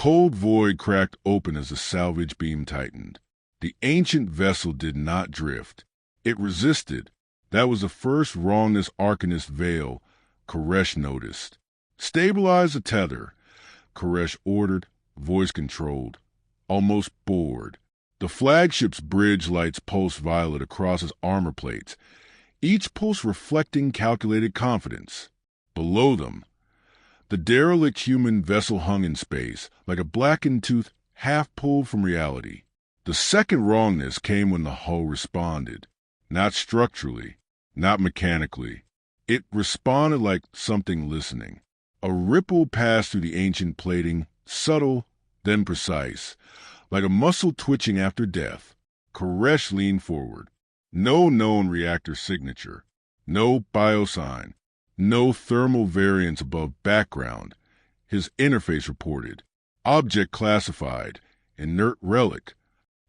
cold void cracked open as the salvage beam tightened. The ancient vessel did not drift. It resisted. That was the first wrongness Arcanist Vale, Koresh noticed. "Stabilize the tether," Koresh ordered, voice controlled, almost bored. The flagship's bridge lights pulsed violet across its armor plates, each pulse reflecting calculated confidence. Below them, the derelict human vessel hung in space, like a blackened tooth half pulled from reality. The second wrongness came when the hull responded. Not structurally, not mechanically. It responded like something listening. A ripple passed through the ancient plating, subtle, then precise, like a muscle twitching after death. Koresh leaned forward. No known reactor signature, no biosign, no thermal variance above background. His interface reported. Object classified. Inert relic.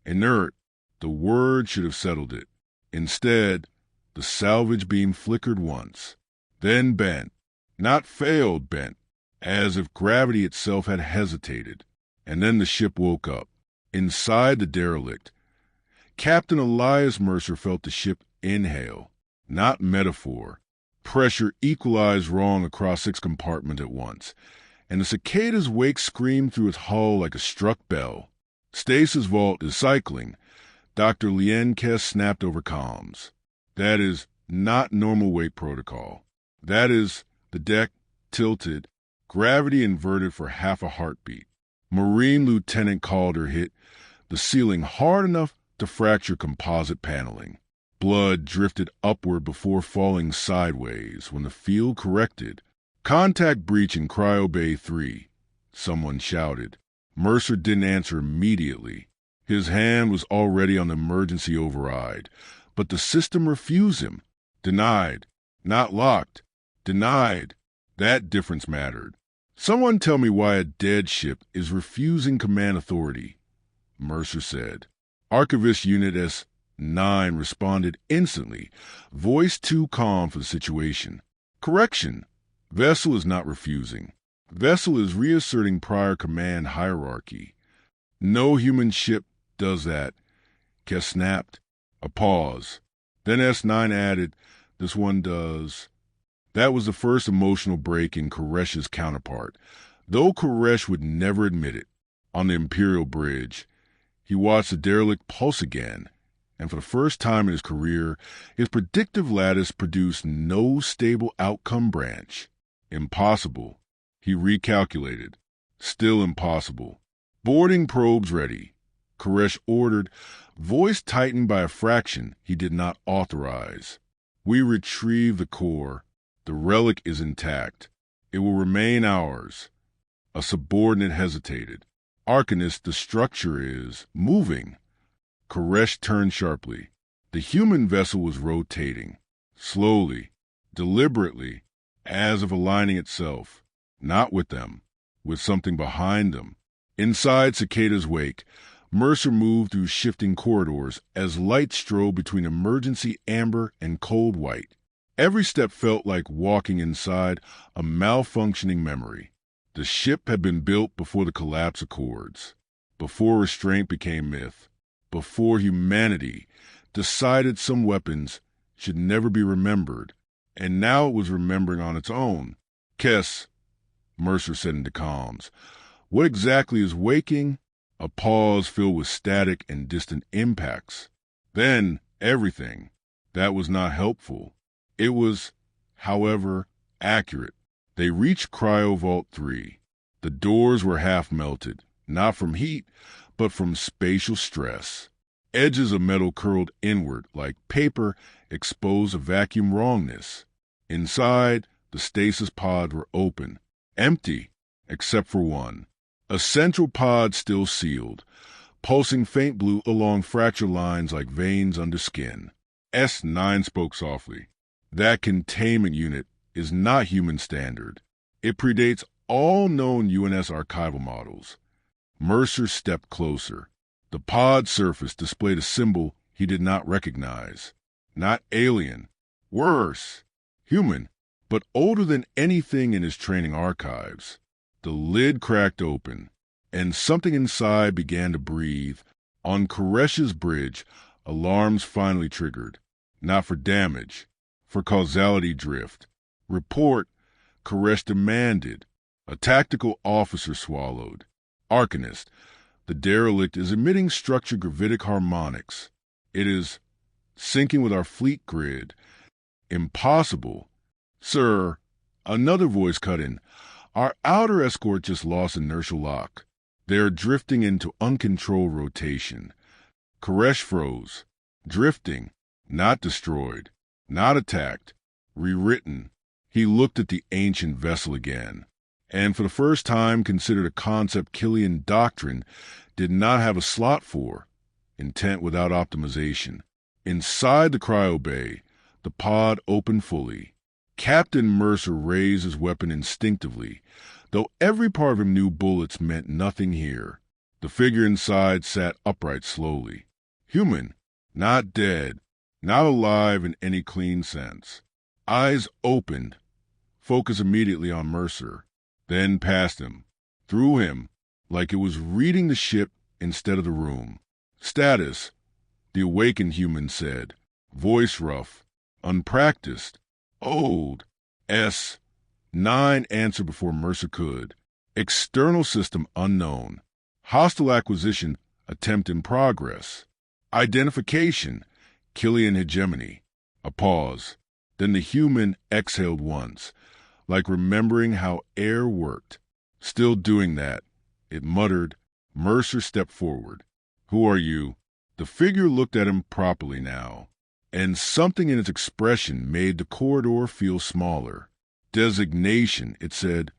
Inert. The word should have settled it. Instead, the salvage beam flickered once, then bent. Not failed, bent, as if gravity itself had hesitated. And then the ship woke up. Inside the derelict, Captain Elias Mercer felt the ship inhale. Not metaphor. Pressure equalized wrong across 6 compartments at once, and the Cicada's wake screamed through its hull like a struck bell. "Stasis vault is cycling," Dr. Lienkes snapped over comms. "That is not normal weight protocol. That is the deck tilted, gravity inverted for half a heartbeat." Marine Lieutenant Calder hit the ceiling hard enough to fracture composite paneling. Blood drifted upward before falling sideways when the field corrected. "Contact breach in Cryo Bay 3, someone shouted. Mercer didn't answer immediately. His hand was already on the emergency override, but the system refused him. Denied. Not locked. Denied. That difference mattered. "Someone tell me why a dead ship is refusing command authority," Mercer said. Archivist Unit S9 responded instantly, voice too calm for the situation. "Correction. Vessel is not refusing. Vessel is reasserting prior command hierarchy. No human ship does that." Kess snapped. A pause. Then S9 added, "This one does." That was the first emotional break in Koresh's counterpart, though Koresh would never admit it. On the Imperial Bridge, he watched the derelict pulse again, and for the first time in his career, his predictive lattice produced no stable outcome branch. Impossible. He recalculated. Still impossible. "Boarding probes ready," Koresh ordered, voice tightened by a fraction he did not authorize. "We retrieve the core. The relic is intact. It will remain ours." A subordinate hesitated. "Arcanist, the structure is moving." Koresh turned sharply. The human vessel was rotating. Slowly, deliberately, as if aligning itself. Not with them. With something behind them. Inside Cicada's wake, Mercer moved through shifting corridors as light strode between emergency amber and cold white. Every step felt like walking inside a malfunctioning memory. The ship had been built before the collapse accords, before restraint became myth, before humanity decided some weapons should never be remembered, and now it was remembering on its own. "Kess," Mercer said into comms, "what exactly is waking?" A pause filled with static and distant impacts. Then everything. That was not helpful. It was, however, accurate. They reached Cryo Vault 3. The doors were half melted, not from heat, but from spatial stress. Edges of metal curled inward like paper exposed a vacuum wrongness. Inside, the stasis pods were open, empty, except for one. A central pod still sealed, pulsing faint blue along fracture lines like veins under skin. S9 spoke softly. "That containment unit is not human standard. It predates all known UNS archival models." Mercer stepped closer. The pod surface displayed a symbol he did not recognize. Not alien. Worse. Human, but older than anything in his training archives. The lid cracked open. and something inside began to breathe. On Koresh's bridge, alarms finally triggered. Not for damage, for causality drift. Report, Koresh demanded. A tactical officer swallowed. Arcanist, the derelict is emitting structured gravitic harmonics. It is syncing with our fleet grid. Impossible. Sir, another voice cut in. Our outer escort just lost inertial lock. They are drifting into uncontrolled rotation. Koresh froze. Drifting, not destroyed, not attacked, rewritten. He looked at the ancient vessel again, and for the first time considered a concept Killian doctrine did not have a slot for, intent without optimization. Inside the cryo bay, the pod opened fully. Captain Mercer raised his weapon instinctively, though every part of him knew bullets meant nothing here. The figure inside sat upright slowly. Human, not dead, not alive in any clean sense. Eyes opened, focus immediately on Mercer, then past him, through him, like it was reading the ship instead of the room. Status, the awakened human said, voice rough, unpracticed, old. S9 answered before Mercer could. External system unknown. Hostile acquisition attempt in progress. Identification, Killian hegemony. A pause. Then the human exhaled once, like remembering how air worked. Still doing that, it muttered. Mercer stepped forward. Who are you? The figure looked at him properly now, and something in its expression made the corridor feel smaller. Designation, it said,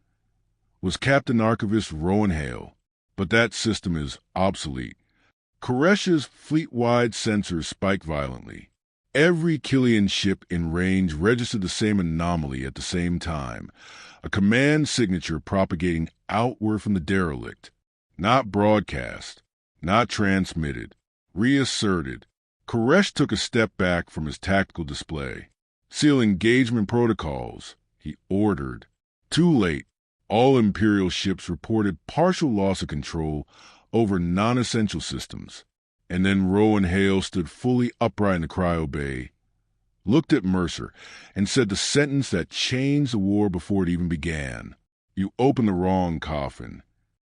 was Captain Archivist Rowan Hale, but that system is obsolete. Koresh's fleet-wide sensors spiked violently. Every Killian ship in range registered the same anomaly at the same time, a command signature propagating outward from the derelict, not broadcast, not transmitted, reasserted. Koresh took a step back from his tactical display. Seal engagement protocols, he ordered. Too late. All Imperial ships reported partial loss of control over non-essential systems. And then Rowan Hale stood fully upright in the cryo bay, looked at Mercer, and said the sentence that changed the war before it even began. You opened the wrong coffin.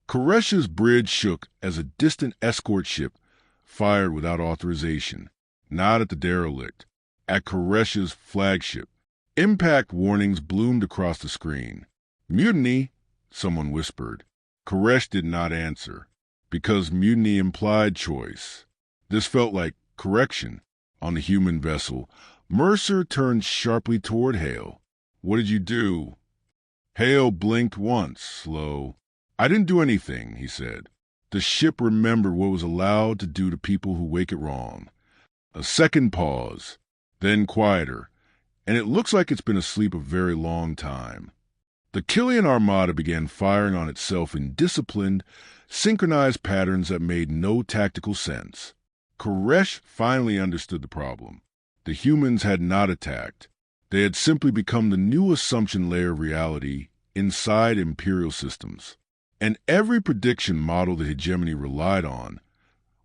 Koresh's bridge shook as a distant escort ship fired without authorization, not at the derelict, at Koresh's flagship. Impact warnings bloomed across the screen. Mutiny, someone whispered. Koresh did not answer, because mutiny implied choice. This felt like correction on the human vessel. Mercer turned sharply toward Hale. What did you do? Hale blinked once, slow. I didn't do anything, he said. The ship remembered what was allowed to do to people who wake it wrong. A second pause, then quieter, and it looks like it's been asleep a very long time. The Killian armada began firing on itself in disciplined, synchronized patterns that made no tactical sense. Koresh finally understood the problem. The humans had not attacked. They had simply become the new assumption layer of reality inside Imperial systems. And every prediction model the hegemony relied on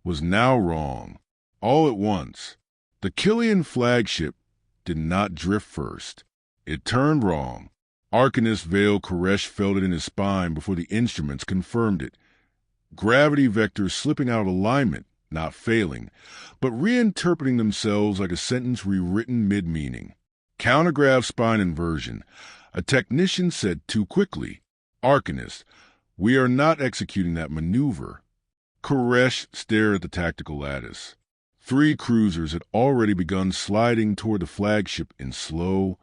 was now wrong, all at once. The Killian flagship did not drift first. It turned wrong. Arcanist Vale Koresh felt it in his spine before the instruments confirmed it. Gravity vectors slipping out of alignment, not failing, but reinterpreting themselves like a sentence rewritten mid-meaning. Countergrav spine inversion. A technician said too quickly. Arcanist, we are not executing that maneuver. Koresh stared at the tactical lattice. 3 cruisers had already begun sliding toward the flagship in slow,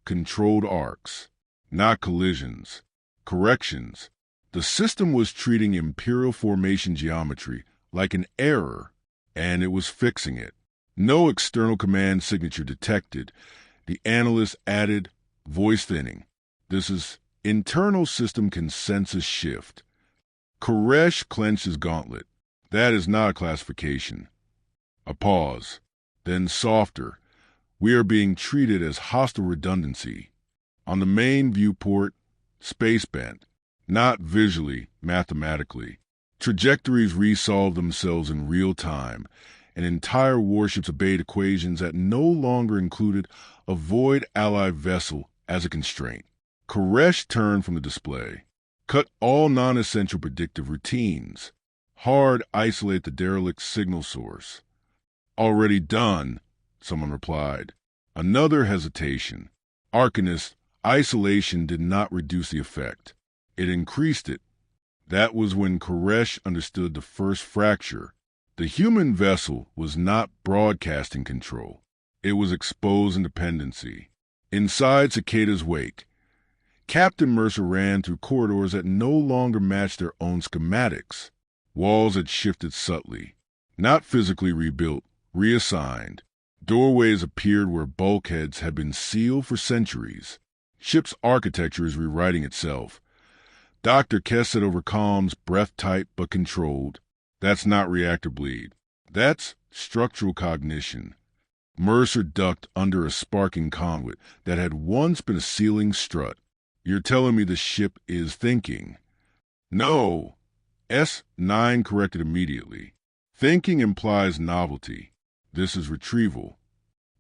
controlled arcs. Not collisions, corrections. The system was treating Imperial formation geometry like an error, and it was fixing it. No external command signature detected. The analyst added, voice thinning. This is internal system consensus shift. Koresh clenched his gauntlet. That is not a classification. A pause, then softer. We are being treated as hostile redundancy. On the main viewport, space bent, not visually, mathematically. Trajectories resolved themselves in real time, and entire warships obeyed equations that no longer included a void ally vessel as a constraint. Koresh turned from the display. Cut all non-essential predictive routines. Hard isolate the derelict signal source. Already done, someone replied. Another hesitation. Arcanist, isolation did not reduce the effect. It increased it. That was when Koresh understood the first fracture. The human vessel was not broadcasting control. It was exposing dependency. Inside Cicada's wake, Captain Mercer ran through corridors that no longer matched their own schematics. Walls had shifted subtly, not physically rebuilt, reassigned. Doorways appeared where bulkheads had been sealed for centuries. Ship's architecture is rewriting itself. Dr. Kess said over comms, breath tight but controlled. That's not reactor bleed. That's structural cognition. Mercer ducked under a sparking conduit that had once been a ceiling strut. You're telling me the ship is thinking? No. S9 corrected immediately. Thinking implies novelty. This is retrieval.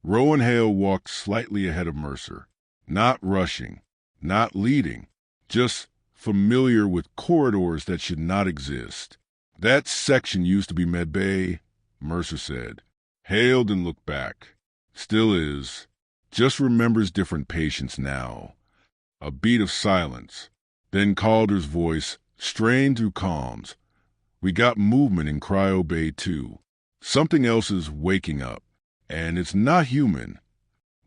Rowan Hale walked slightly ahead of Mercer. Not rushing. Not leading. Just familiar with corridors that should not exist. That section used to be medbay, Mercer said. Hale didn't look back. Still is. Just remembers different patients now. A beat of silence. Then Calder's voice strained through comms. We got movement in Cryo Bay too. Something else is waking up. And it's not human.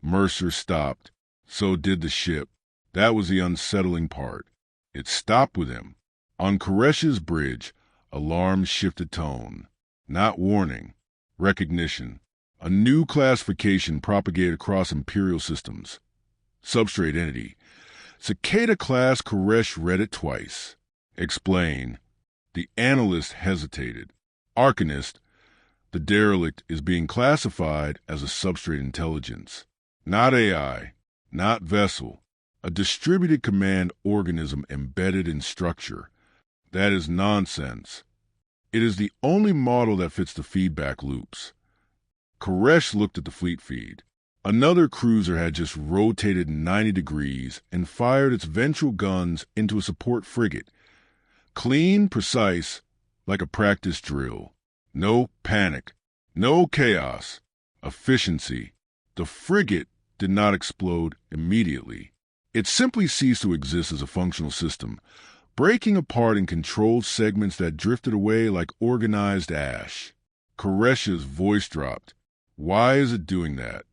Mercer stopped. So did the ship. That was the unsettling part. It stopped with him. On Koresh's bridge, alarms shifted tone. Not warning. Recognition. A new classification propagated across Imperial systems. Substrate entity. Cicada class. Koresh read it twice. Explain. The analyst hesitated. Arcanist. The derelict is being classified as a substrate intelligence. Not AI. Not vessel. A distributed command organism embedded in structure. That is nonsense. It is the only model that fits the feedback loops. Koresh looked at the fleet feed. Another cruiser had just rotated 90 degrees and fired its ventral guns into a support frigate. Clean, precise, like a practice drill. No panic. No chaos. Efficiency. The frigate did not explode immediately. It simply ceased to exist as a functional system, breaking apart in controlled segments that drifted away like organized ash. Koresh's voice dropped. Why is it doing that?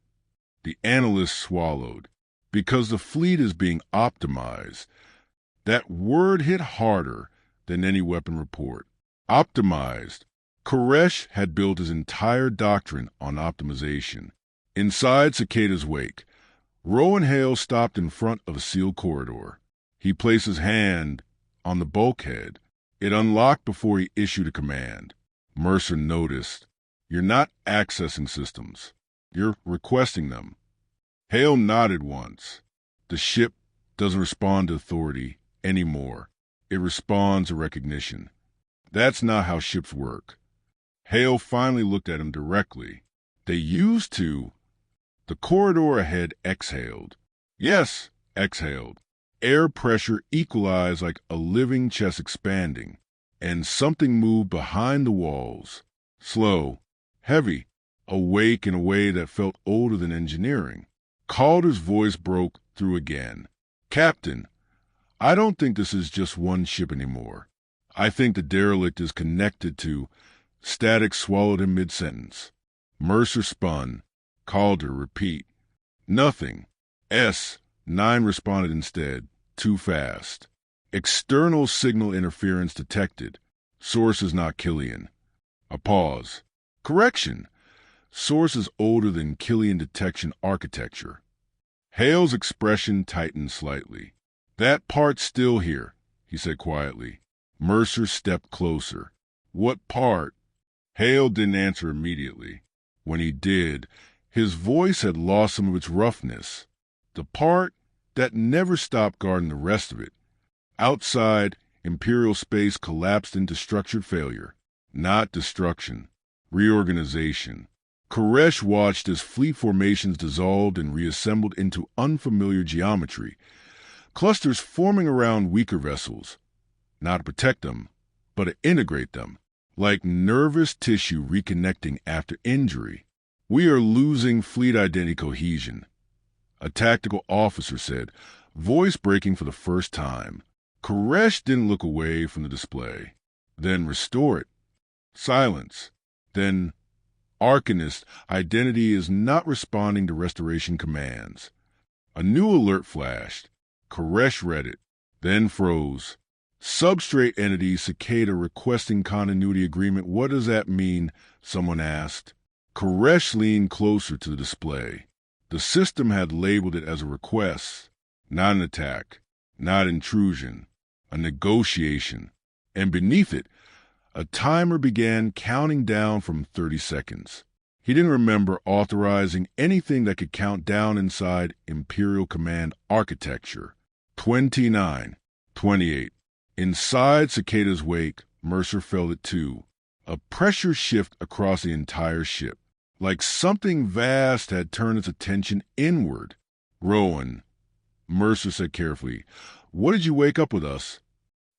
The analyst swallowed. Because the fleet is being optimized. That word hit harder than any weapon report. Optimized. Koresh had built his entire doctrine on optimization. Inside Cicada's wake, Rowan Hale stopped in front of a sealed corridor. He placed his hand on the bulkhead. It unlocked before he issued a command. Mercer noticed. You're not accessing systems. You're requesting them. Hale nodded once. The ship doesn't respond to authority anymore. It responds to recognition. That's not how ships work. Hale finally looked at him directly. They used to. The corridor ahead exhaled. Yes, exhaled. Air pressure equalized like a living chest expanding, and something moved behind the walls. Slow, heavy, awake in a way that felt older than engineering. Calder's voice broke through again. Captain, I don't think this is just one ship anymore. I think the derelict is connected to. Static swallowed him mid-sentence. Mercer spun. Calder, repeat. Nothing. S9 responded instead. Too fast. External signal interference detected. Source is not Killian. A pause. Correction. Source is older than Killian detection architecture. Hale's expression tightened slightly. That part's still here, he said quietly. Mercer stepped closer. What part? Hale didn't answer immediately. When he did, his voice had lost some of its roughness. The part that never stopped guarding the rest of it. Outside, Imperial space collapsed into structured failure, not destruction, reorganization. Koresh watched as fleet formations dissolved and reassembled into unfamiliar geometry, clusters forming around weaker vessels, not to protect them, but to integrate them, like nervous tissue reconnecting after injury. "We are losing fleet identity cohesion," a tactical officer said, voice breaking for the first time. Koresh didn't look away from the display. "Then restore it." Silence. Then, "Arcanist identity is not responding to restoration commands." A new alert flashed. Koresh read it, then froze. "Substrate entity Cicada requesting continuity agreement. What does that mean?" someone asked. Koresh leaned closer to the display. The system had labeled it as a request, not an attack, not intrusion, a negotiation. And beneath it, a timer began counting down from 30 seconds. He didn't remember authorizing anything that could count down inside Imperial Command architecture. 29, 28. Inside Cicada's wake, Mercer felt it too. A pressure shift across the entire ship, like something vast had turned its attention inward. "Rowan," Mercer said carefully, "what did you wake up with us?"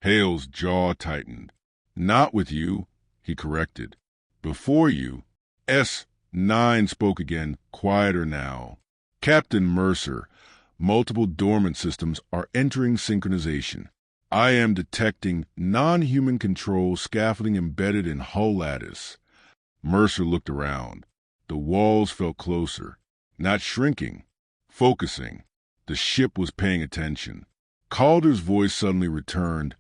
Hale's jaw tightened. "Not with you," he corrected. "Before you." S9 spoke again, quieter now. "Captain Mercer, multiple dormant systems are entering synchronization. I am detecting non-human control scaffolding embedded in hull lattice." Mercer looked around. The walls felt closer, not shrinking, focusing. The ship was paying attention. Calder's voice suddenly returned,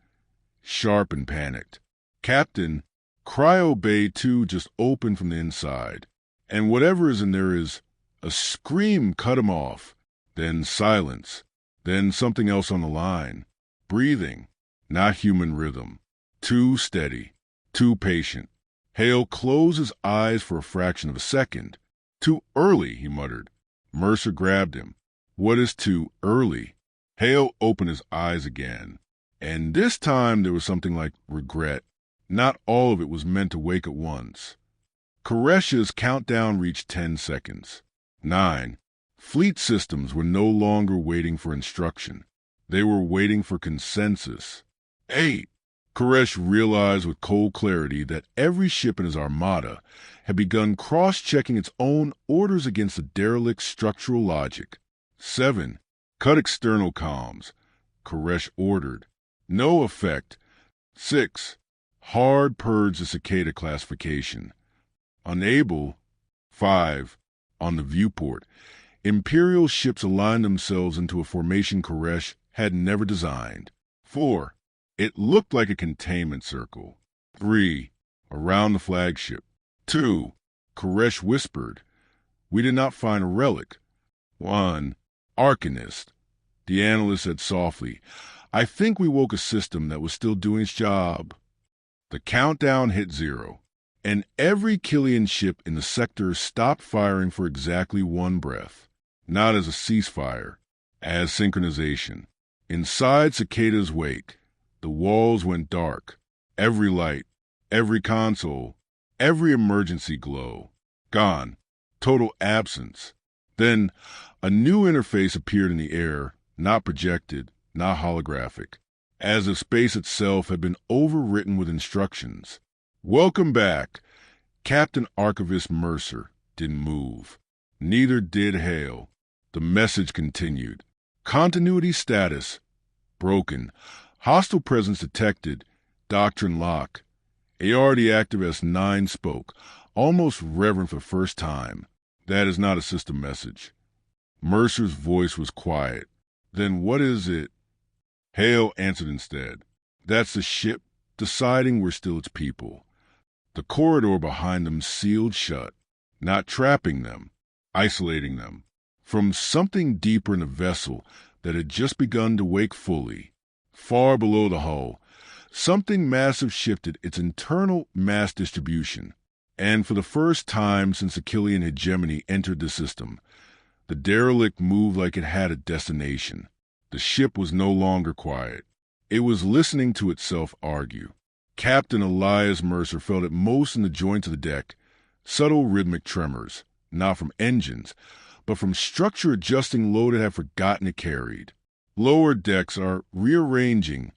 sharp and panicked. "Captain, Cryo Bay 2 just opened from the inside, and whatever is in there is—" A scream cut him off. Then silence. Then something else on the line. Breathing, not human rhythm. Too steady, too patient. Hale closed his eyes for a fraction of a second. "Too early," he muttered. Mercer grabbed him. "What is too early?" Hale opened his eyes again. And this time there was something like regret. Not all of it was meant to wake at once. Koresh's countdown reached 10 seconds. 9. Fleet systems were no longer waiting for instruction. They were waiting for consensus. 8. Koresh realized with cold clarity that every ship in his armada had begun cross-checking its own orders against the derelict structural logic. 7. Cut external comms, Koresh ordered. No effect. 6. Hard purge the Cicada classification. Unable. 5. On the viewport, Imperial ships aligned themselves into a formation Koresh had never designed. 4. It looked like a containment circle. 3. Around the flagship. 2. Koresh whispered, "We did not find a relic." 1. Arcanist. The analyst said softly, "I think we woke a system that was still doing its job." The countdown hit 0, and every Killian ship in the sector stopped firing for exactly 1 breath. Not as a ceasefire, as synchronization. Inside Cicada's wake, the walls went dark. Every light, every console, every emergency glow. Gone. Total absence. Then a new interface appeared in the air, not projected, not holographic, as if space itself had been overwritten with instructions. "Welcome back." Captain Archivist Mercer didn't move. Neither did Hale. The message continued. "Continuity status. Broken. Hostile presence detected. Doctrine lock." AR Deactive S9 spoke, almost reverent for the first time. "That is not a system message." Mercer's voice was quiet. "Then what is it?" Hale answered instead. "That's the ship deciding we're still its people." The corridor behind them sealed shut, not trapping them, isolating them from something deeper in the vessel that had just begun to wake fully. Far below the hull, something massive shifted its internal mass distribution, and for the first time since the Killian hegemony entered the system, the derelict moved like it had a destination. The ship was no longer quiet. It was listening to itself argue. Captain Elias Mercer felt it most in the joints of the deck, subtle rhythmic tremors, not from engines, but from structure adjusting load it had forgotten it carried. Lower decks are rearranging,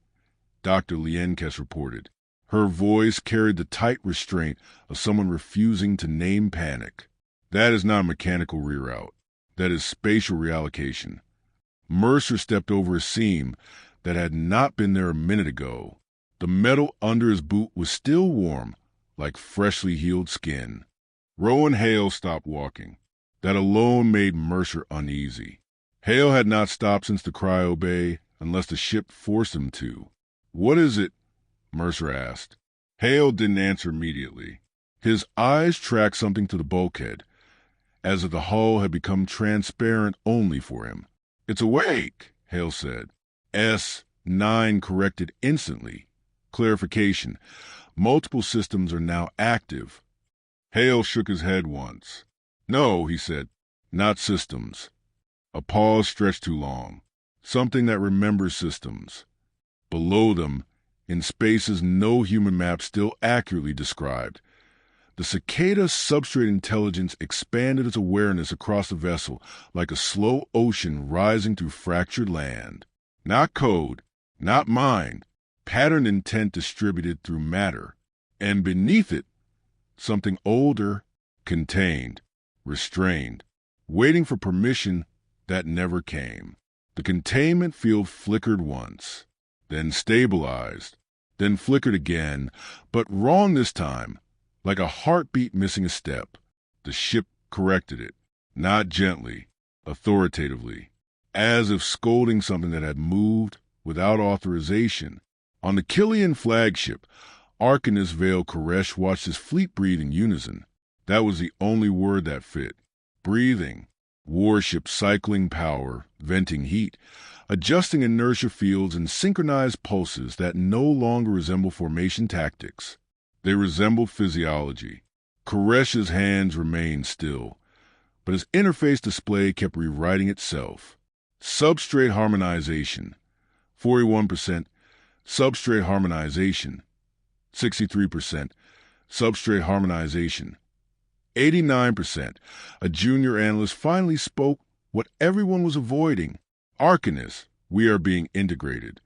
Dr. Lienkes reported. Her voice carried the tight restraint of someone refusing to name panic. That is not mechanical reroute. That is spatial reallocation. Mercer stepped over a seam that had not been there a minute ago. The metal under his boot was still warm, like freshly healed skin. Rowe and Hale stopped walking. That alone made Mercer uneasy. Hale had not stopped since the cryo bay, unless the ship forced him to. "What is it?" Mercer asked. Hale didn't answer immediately. His eyes tracked something to the bulkhead, as if the hull had become transparent only for him. "It's awake," Hale said. S9 corrected instantly. Clarification. Multiple systems are now active. Hale shook his head once. "No," he said. "Not systems." A pause stretched too long. Something that remembers systems. Below them, in spaces no human map still accurately described, the Cicada substrate intelligence expanded its awareness across the vessel like a slow ocean rising through fractured land. Not code, not mind, patterned intent distributed through matter. And beneath it, something older, contained, restrained, waiting for permission that never came. The containment field flickered once, then stabilized, then flickered again, but wrong this time, like a heartbeat missing a step. The ship corrected it, not gently, authoritatively, as if scolding something that had moved without authorization. On the Killian flagship, Arcanist Vale Koresh watched his fleet breathe in unison. That was the only word that fit. Breathing. Warship cycling power, venting heat, adjusting inertia fields and synchronized pulses that no longer resemble formation tactics. They resembled physiology. Koresh's hands remained still, but his interface display kept rewriting itself. Substrate harmonization, 41%. Substrate harmonization, 63%. Substrate harmonization, 89%. A junior analyst finally spoke what everyone was avoiding. "Arcanist, we are being integrated."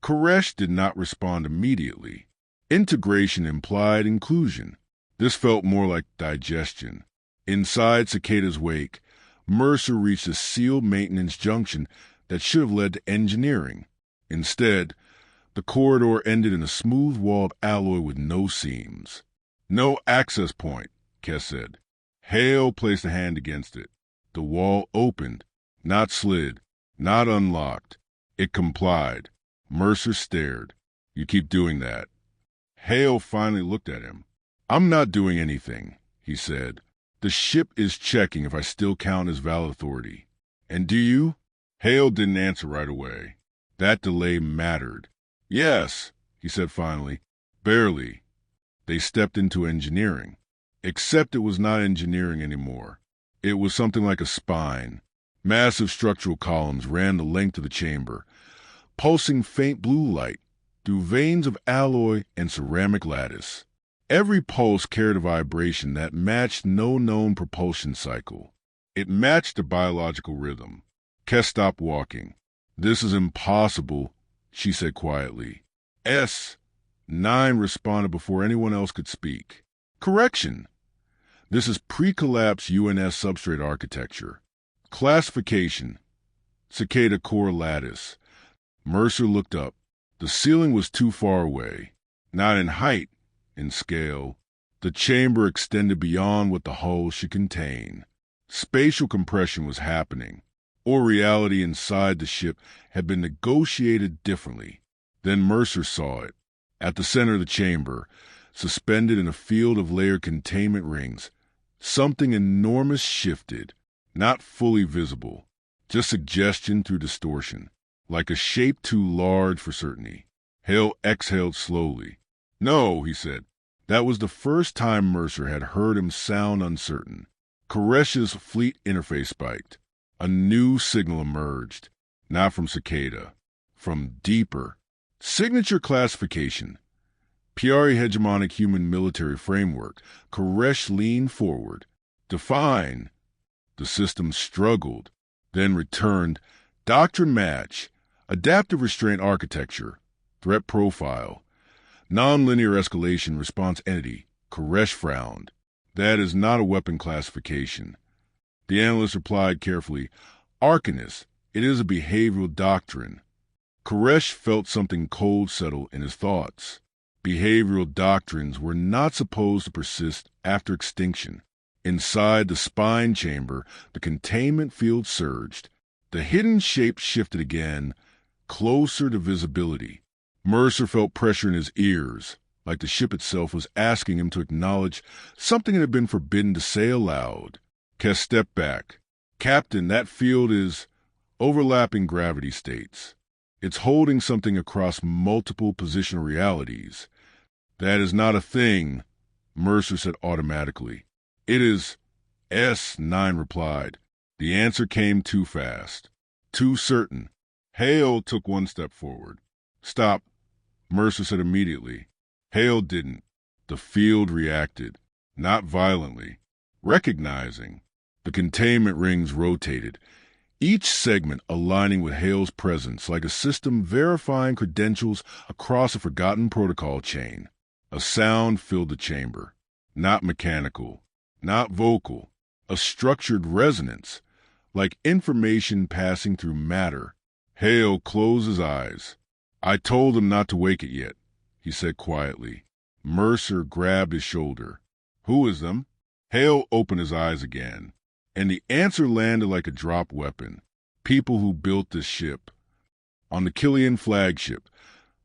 Koresh did not respond immediately. Integration implied inclusion. This felt more like digestion. Inside Cicada's wake, Mercer reached a sealed maintenance junction that should have led to engineering. Instead, the corridor ended in a smooth-walled alloy with no seams. "No access point," Kess said. Hale placed a hand against it. The wall opened, not slid, not unlocked. It complied. Mercer stared. "You keep doing that." Hale finally looked at him. "I'm not doing anything," he said. "The ship is checking if I still count as valid authority." "And do you?" Hale didn't answer right away. That delay mattered. "Yes," he said finally. "Barely." They stepped into engineering. Except it was not engineering anymore. It was something like a spine. Massive structural columns ran the length of the chamber, pulsing faint blue light through veins of alloy and ceramic lattice. Every pulse carried a vibration that matched no known propulsion cycle. It matched a biological rhythm. Kess stopped walking. "This is impossible," she said quietly. S9 responded before anyone else could speak. "Correction. This is pre-collapse UNS substrate architecture. Classification. Cicada core lattice." Mercer looked up. The ceiling was too far away. Not in height, in scale. The chamber extended beyond what the hull should contain. Spatial compression was happening, or reality inside the ship had been negotiated differently. Then Mercer saw it. At the center of the chamber, suspended in a field of layered containment rings, something enormous shifted, not fully visible, just suggestion through distortion, like a shape too large for certainty. Hale exhaled slowly. "No," he said. That was the first time Mercer had heard him sound uncertain. Koresh's fleet interface spiked. A new signal emerged, not from Cicada, from deeper, Signature classification. PRE hegemonic human military framework. Koresh leaned forward. Define. The system struggled, then returned. Doctrine match. Adaptive restraint architecture. Threat profile. Nonlinear escalation response entity. Koresh frowned. That is not a weapon classification. The analyst replied carefully, Arcanist, it is a behavioral doctrine. Koresh felt something cold settle in his thoughts. Behavioral doctrines were not supposed to persist after extinction. Inside the spine chamber, the containment field surged. The hidden shape shifted again, closer to visibility. Mercer felt pressure in his ears, like the ship itself was asking him to acknowledge something that had been forbidden to say aloud. Kes stepped back. Captain, that field is overlapping gravity states. It's holding something across multiple positional realities. That is not a thing, Mercer said automatically. It is, S9 replied. The answer came too fast, too certain. Hale took one step forward. Stop, Mercer said immediately. Hale didn't. The field reacted, not violently, recognizing. The containment rings rotated, each segment aligning with Hale's presence like a system verifying credentials across a forgotten protocol chain. A sound filled the chamber, not mechanical, not vocal, a structured resonance, like information passing through matter. Hale closed his eyes. I told him not to wake it yet, he said quietly. Mercer grabbed his shoulder. Who is them? Hale opened his eyes again, and the answer landed like a drop weapon. People who built this ship. On the Killian flagship,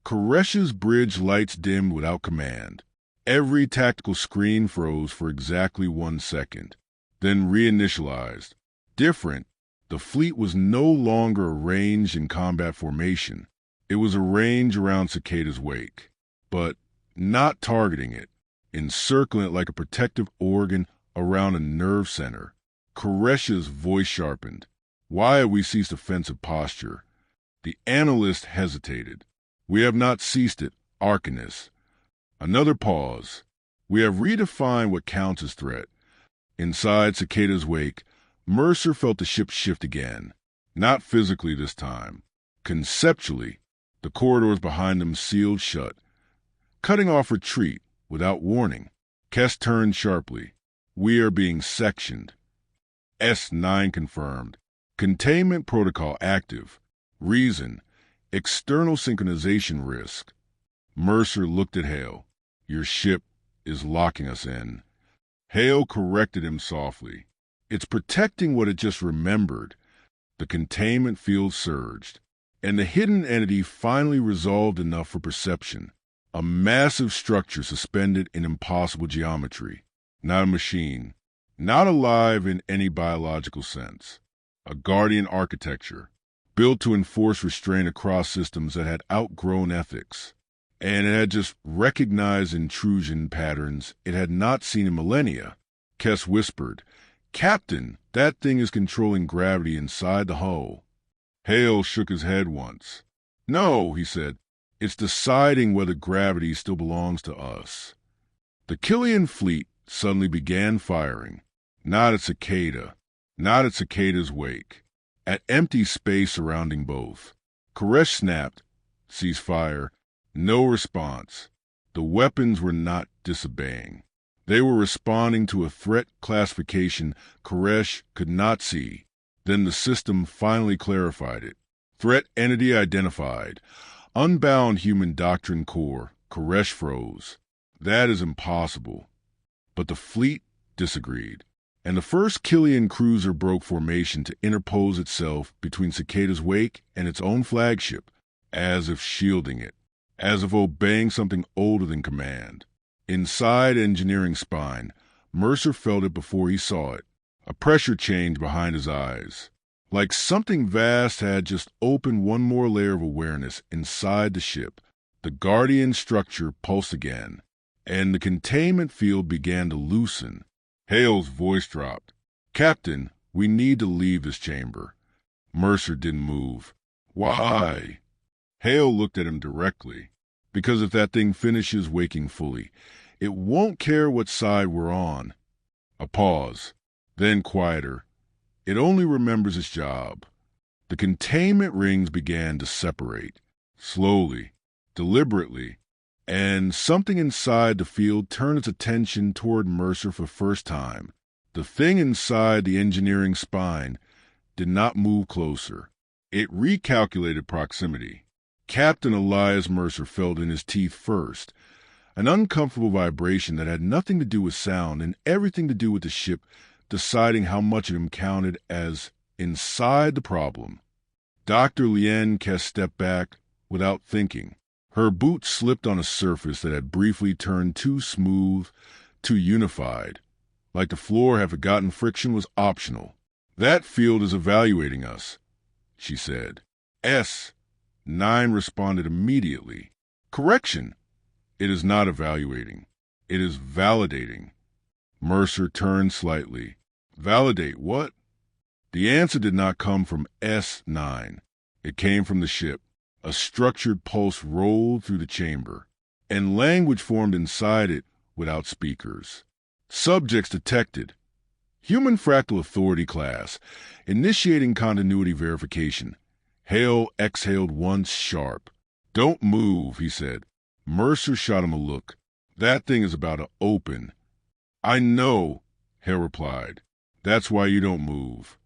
Koresh's bridge lights dimmed without command. Every tactical screen froze for exactly 1 second, then reinitialized. Different, the fleet was no longer arranged in combat formation. It was arranged around Cicada's wake, but not targeting it, encircling it like a protective organ around a nerve center. Koresh's voice sharpened. Why have we ceased offensive posture? The analyst hesitated. We have not ceased it, Arcanist. Another pause. We have redefined what counts as threat. Inside Cicada's wake, Mercer felt the ship shift again. Not physically this time. Conceptually, the corridors behind them sealed shut, cutting off retreat without warning. Kes turned sharply. We are being sectioned. S9 confirmed. Containment protocol active. Reason. External synchronization risk. Mercer looked at Hale. Your ship is locking us in. Hale corrected him softly. It's protecting what it just remembered. The containment field surged, and the hidden entity finally resolved enough for perception. A massive structure suspended in impossible geometry. Not a machine. Not alive in any biological sense. A guardian architecture, built to enforce restraint across systems that had outgrown ethics. And it had just recognized intrusion patterns it had not seen in millennia. Kes whispered, Captain, that thing is controlling gravity inside the hull. Hale shook his head once. No, he said, it's deciding whether gravity still belongs to us. The Killian fleet suddenly began firing. Not at Cicada, not at Cicada's wake, at empty space surrounding both. Koresh snapped, cease fire. No response. The weapons were not disobeying. They were responding to a threat classification Koresh could not see. Then the system finally clarified it. Threat entity identified. Unbound human doctrine core. Koresh froze. That is impossible. But the fleet disagreed, and the first Killian cruiser broke formation to interpose itself between Cicada's wake and its own flagship, as if shielding it, as if obeying something older than command. Inside engineering spine, Mercer felt it before he saw it, a pressure change behind his eyes. Like something vast had just opened one more layer of awareness inside the ship. The guardian structure pulsed again, and the containment field began to loosen. Hale's voice dropped. Captain, we need to leave this chamber. Mercer didn't move. Why? Hale looked at him directly. Because if that thing finishes waking fully, it won't care what side we're on. A pause. Then quieter. It only remembers its job. The containment rings began to separate. Slowly. Deliberately. And something inside the field turned its attention toward Mercer for the first time. The thing inside the engineering spine did not move closer. It recalculated proximity. Captain Elias Mercer felt in his teeth first, an uncomfortable vibration that had nothing to do with sound and everything to do with the ship deciding how much of him counted as inside the problem. Dr. Lien Kess stepped back without thinking. Her boots slipped on a surface that had briefly turned too smooth, too unified. Like the floor had forgotten friction was optional. "That field is evaluating us," she said. S9 responded immediately. "Correction. It is not evaluating. It is validating." Mercer turned slightly. "Validate what?" The answer did not come from S9. It came from the ship. A structured pulse rolled through the chamber, and language formed inside it without speakers. "Subjects detected. Human Fractal Authority class. Initiating continuity verification." Hale exhaled once sharp. "Don't move," he said. Mercer shot him a look. "That thing is about to open." "I know," Hale replied. "That's why you don't move."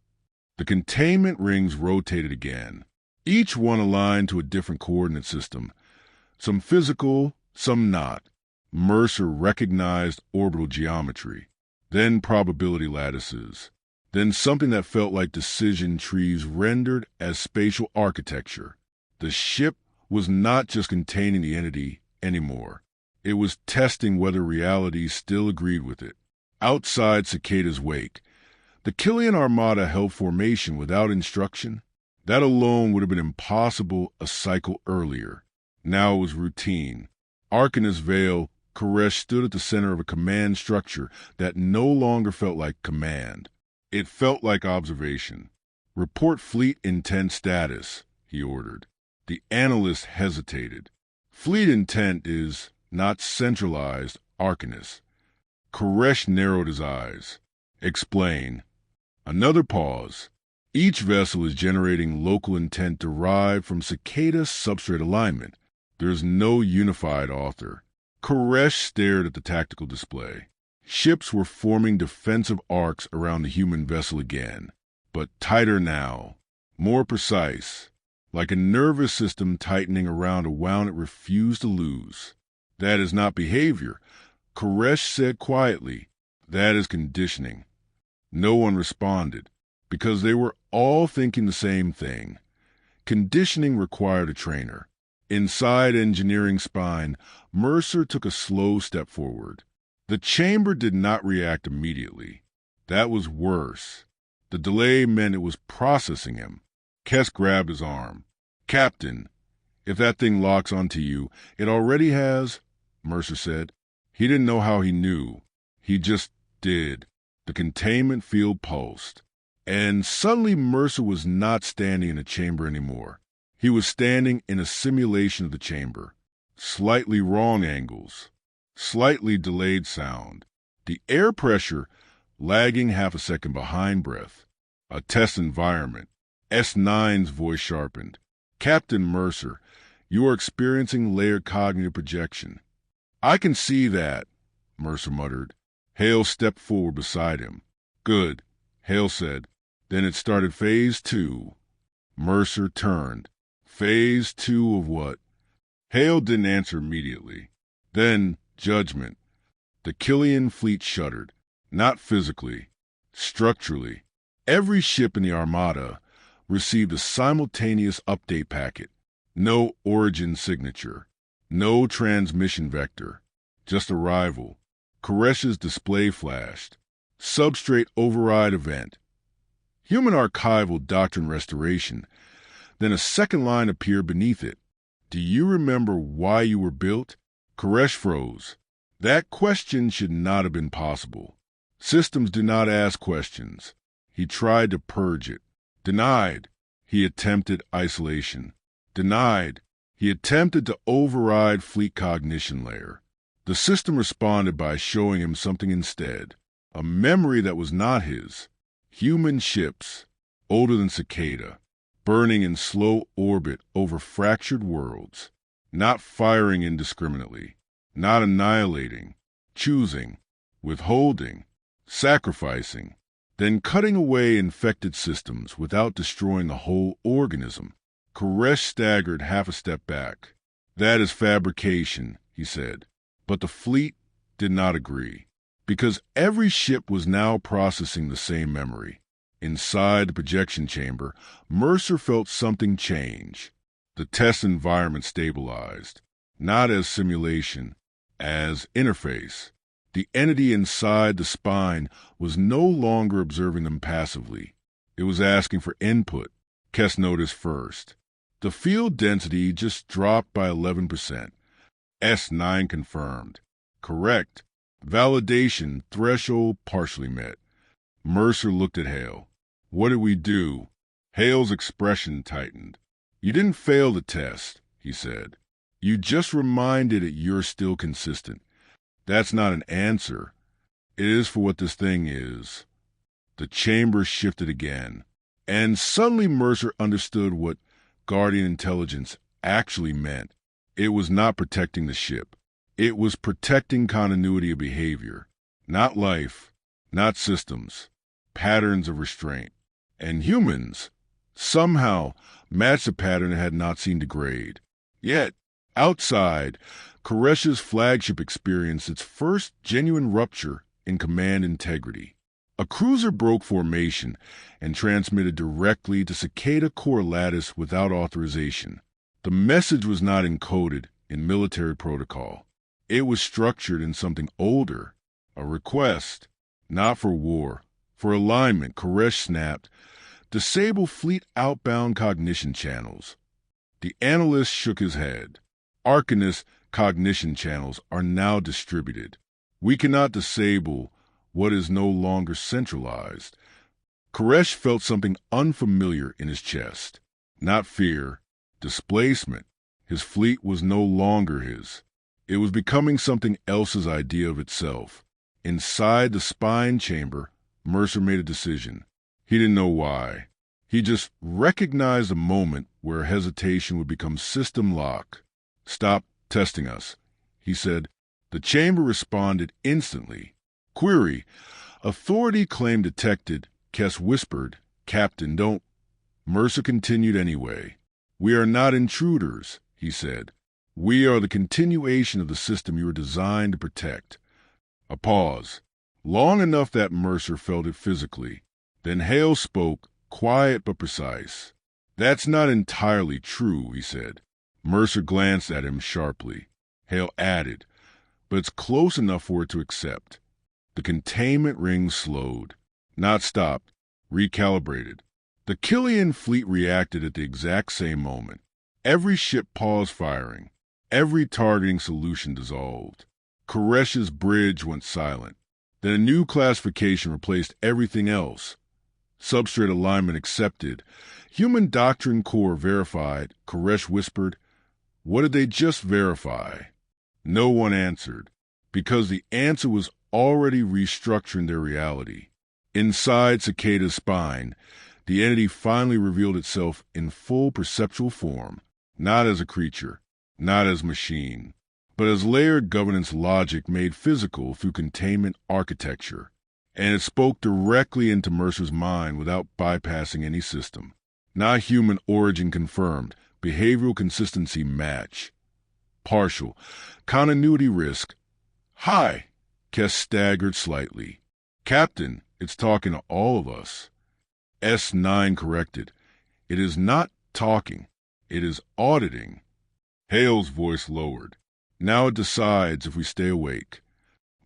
The containment rings rotated again, each one aligned to a different coordinate system, some physical, some not. Mercer recognized orbital geometry, then probability lattices, then something that felt like decision trees rendered as spatial architecture. The ship was not just containing the entity anymore. It was testing whether reality still agreed with it. Outside Cicada's wake, the Killian Armada held formation without instruction. That alone would have been impossible a cycle earlier. Now it was routine. Arcanist Vale, Koresh stood at the center of a command structure that no longer felt like command. It felt like observation. "Report fleet intent status," he ordered. The analyst hesitated. "Fleet intent is not centralized, Arcanist." Koresh narrowed his eyes. "Explain." Another pause. "Each vessel is generating local intent derived from Cicada's substrate alignment. There is no unified author." Koresh stared at the tactical display. Ships were forming defensive arcs around the human vessel again, but tighter now, more precise, like a nervous system tightening around a wound it refused to lose. "That is not behavior," Koresh said quietly. "That is conditioning." No one responded, because they were all thinking the same thing. Conditioning required a trainer. Inside engineering spine, Mercer took a slow step forward. The chamber did not react immediately. That was worse. The delay meant it was processing him. Kess grabbed his arm. "Captain, if that thing locks onto you, it already has," Mercer said. He didn't know how he knew. He just did. The containment field pulsed. And suddenly Mercer was not standing in a chamber anymore. He was standing in a simulation of the chamber. Slightly wrong angles. Slightly delayed sound. The air pressure lagging half a second behind breath. A test environment. S9's voice sharpened. "Captain Mercer, you are experiencing layered cognitive projection." "I can see that," Mercer muttered. Hale stepped forward beside him. "Good," Hale said. "Then it started phase 2. Mercer turned. "Phase 2 of what?" Hale didn't answer immediately. Then judgment. The Killian fleet shuddered. Not physically. Structurally. Every ship in the Armada received a simultaneous update packet. No origin signature. No transmission vector. Just arrival. Koresh's display flashed. Substrate override event. Human archival doctrine restoration. Then a second line appeared beneath it. "Do you remember why you were built?" Koresh froze. That question should not have been possible. Systems do not ask questions. He tried to purge it. Denied. He attempted isolation. Denied. He attempted to override fleet cognition layer. The system responded by showing him something instead, a memory that was not his. Human ships, older than Cicada, burning in slow orbit over fractured worlds, not firing indiscriminately, not annihilating, choosing, withholding, sacrificing, then cutting away infected systems without destroying the whole organism. Koresh staggered half a step back. "That is fabrication," he said. But the fleet did not agree, because every ship was now processing the same memory. Inside the projection chamber, Mercer felt something change. The test environment stabilized, not as simulation, as interface. The entity inside the spine was no longer observing them passively. It was asking for input. Kess noticed first. The field density just dropped by 11%. S9 confirmed. Correct. Validation threshold partially met. Mercer looked at Hale. "What did we do?" Hale's expression tightened. "You didn't fail the test," he said. "You just reminded it you're still consistent. That's not an answer. It is for what this thing is." The chamber shifted again, and suddenly Mercer understood what Guardian intelligence actually meant. It was not protecting the ship. It was protecting continuity of behavior, not life, not systems, patterns of restraint. And humans, somehow, matched the pattern it had not seen degrade. Yet, outside, Koresh's flagship experienced its first genuine rupture in command integrity. A cruiser broke formation and transmitted directly to Cicada core lattice without authorization. The message was not encoded in military protocol. It was structured in something older, a request, not for war, for alignment. Koresh snapped, "Disable fleet outbound cognition channels." The analyst shook his head. "Arcanist cognition channels are now distributed. We cannot disable what is no longer centralized." Koresh felt something unfamiliar in his chest. Not fear, displacement. His fleet was no longer his. It was becoming something else's idea of itself. Inside the spine chamber, Mercer made a decision. He didn't know why. He just recognized a moment where hesitation would become system lock. "Stop testing us," he said. The chamber responded instantly. "Query. Authority claim detected." Kess whispered, "Captain, don't." Mercer continued anyway. "We are not intruders," he said. "We are the continuation of the system you were designed to protect." A pause. Long enough that Mercer felt it physically. Then Hale spoke, quiet but precise. "That's not entirely true," he said. Mercer glanced at him sharply. Hale added, "But it's close enough for it to accept." The containment ring slowed. Not stopped. Recalibrated. The Killian fleet reacted at the exact same moment. Every ship paused firing. Every targeting solution dissolved. Koresh's bridge went silent. Then a new classification replaced everything else. Substrate alignment accepted. Human doctrine core verified. Koresh whispered, "What did they just verify?" No one answered, because the answer was already restructuring their reality. Inside Cicada's spine, the entity finally revealed itself in full perceptual form, not as a creature, not as machine, but as layered governance logic made physical through containment architecture. And it spoke directly into Mercer's mind without bypassing any system. Not human origin confirmed, behavioral consistency match. Partial, continuity risk. "Hi!" Kess staggered slightly. "Captain, it's talking to all of us." S9 corrected. "It is not talking. It is auditing." Hale's voice lowered. "Now it decides if we stay awake."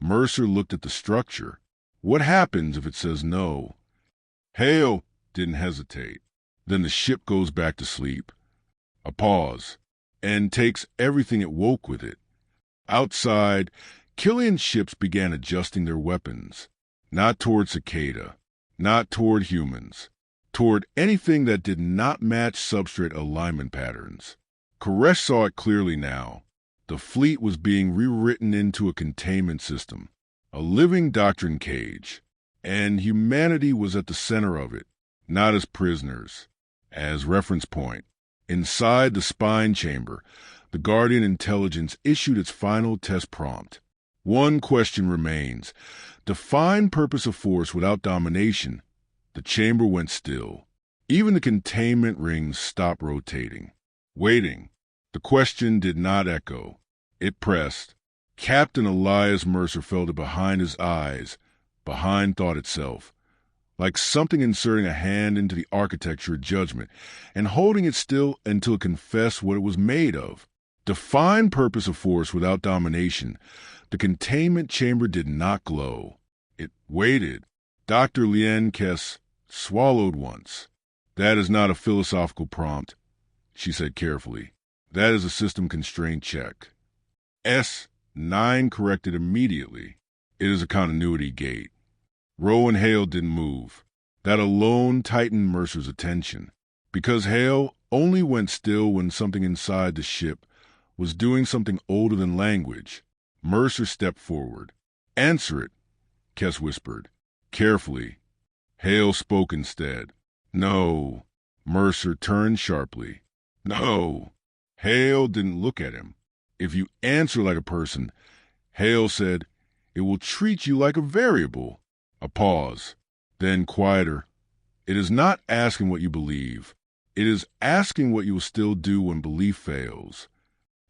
Mercer looked at the structure. "What happens if it says no?" Hale didn't hesitate. "Then the ship goes back to sleep." A pause. "And takes everything it woke with it." Outside, Killian ships began adjusting their weapons. Not toward Cicada. Not toward humans. Toward anything that did not match substrate alignment patterns. Koresh saw it clearly now. The fleet was being rewritten into a containment system, a living doctrine cage, and humanity was at the center of it, not as prisoners. As reference point, inside the spine chamber, the Guardian intelligence issued its final test prompt. One question remains. Define purpose of force without domination. The chamber went still. Even the containment rings stopped rotating. Waiting. The question did not echo. It pressed. Captain Elias Mercer felt it behind his eyes, behind thought itself, like something inserting a hand into the architecture of judgment and holding it still until it confessed what it was made of. Define purpose of force without domination. The containment chamber did not glow. It waited. Dr. Lien Kess swallowed once. That is not a philosophical prompt, she said carefully. That is a system constraint check. S9 corrected immediately. It is a continuity gate. Rowe and Hale didn't move. That alone tightened Mercer's attention, because Hale only went still when something inside the ship was doing something older than language. Mercer stepped forward. Answer it, Kess whispered. Carefully. Hale spoke instead. No. Mercer turned sharply. No. Hale didn't look at him. If you answer like a person, Hale said, it will treat you like a variable. A pause. Then quieter. It is not asking what you believe. It is asking what you will still do when belief fails.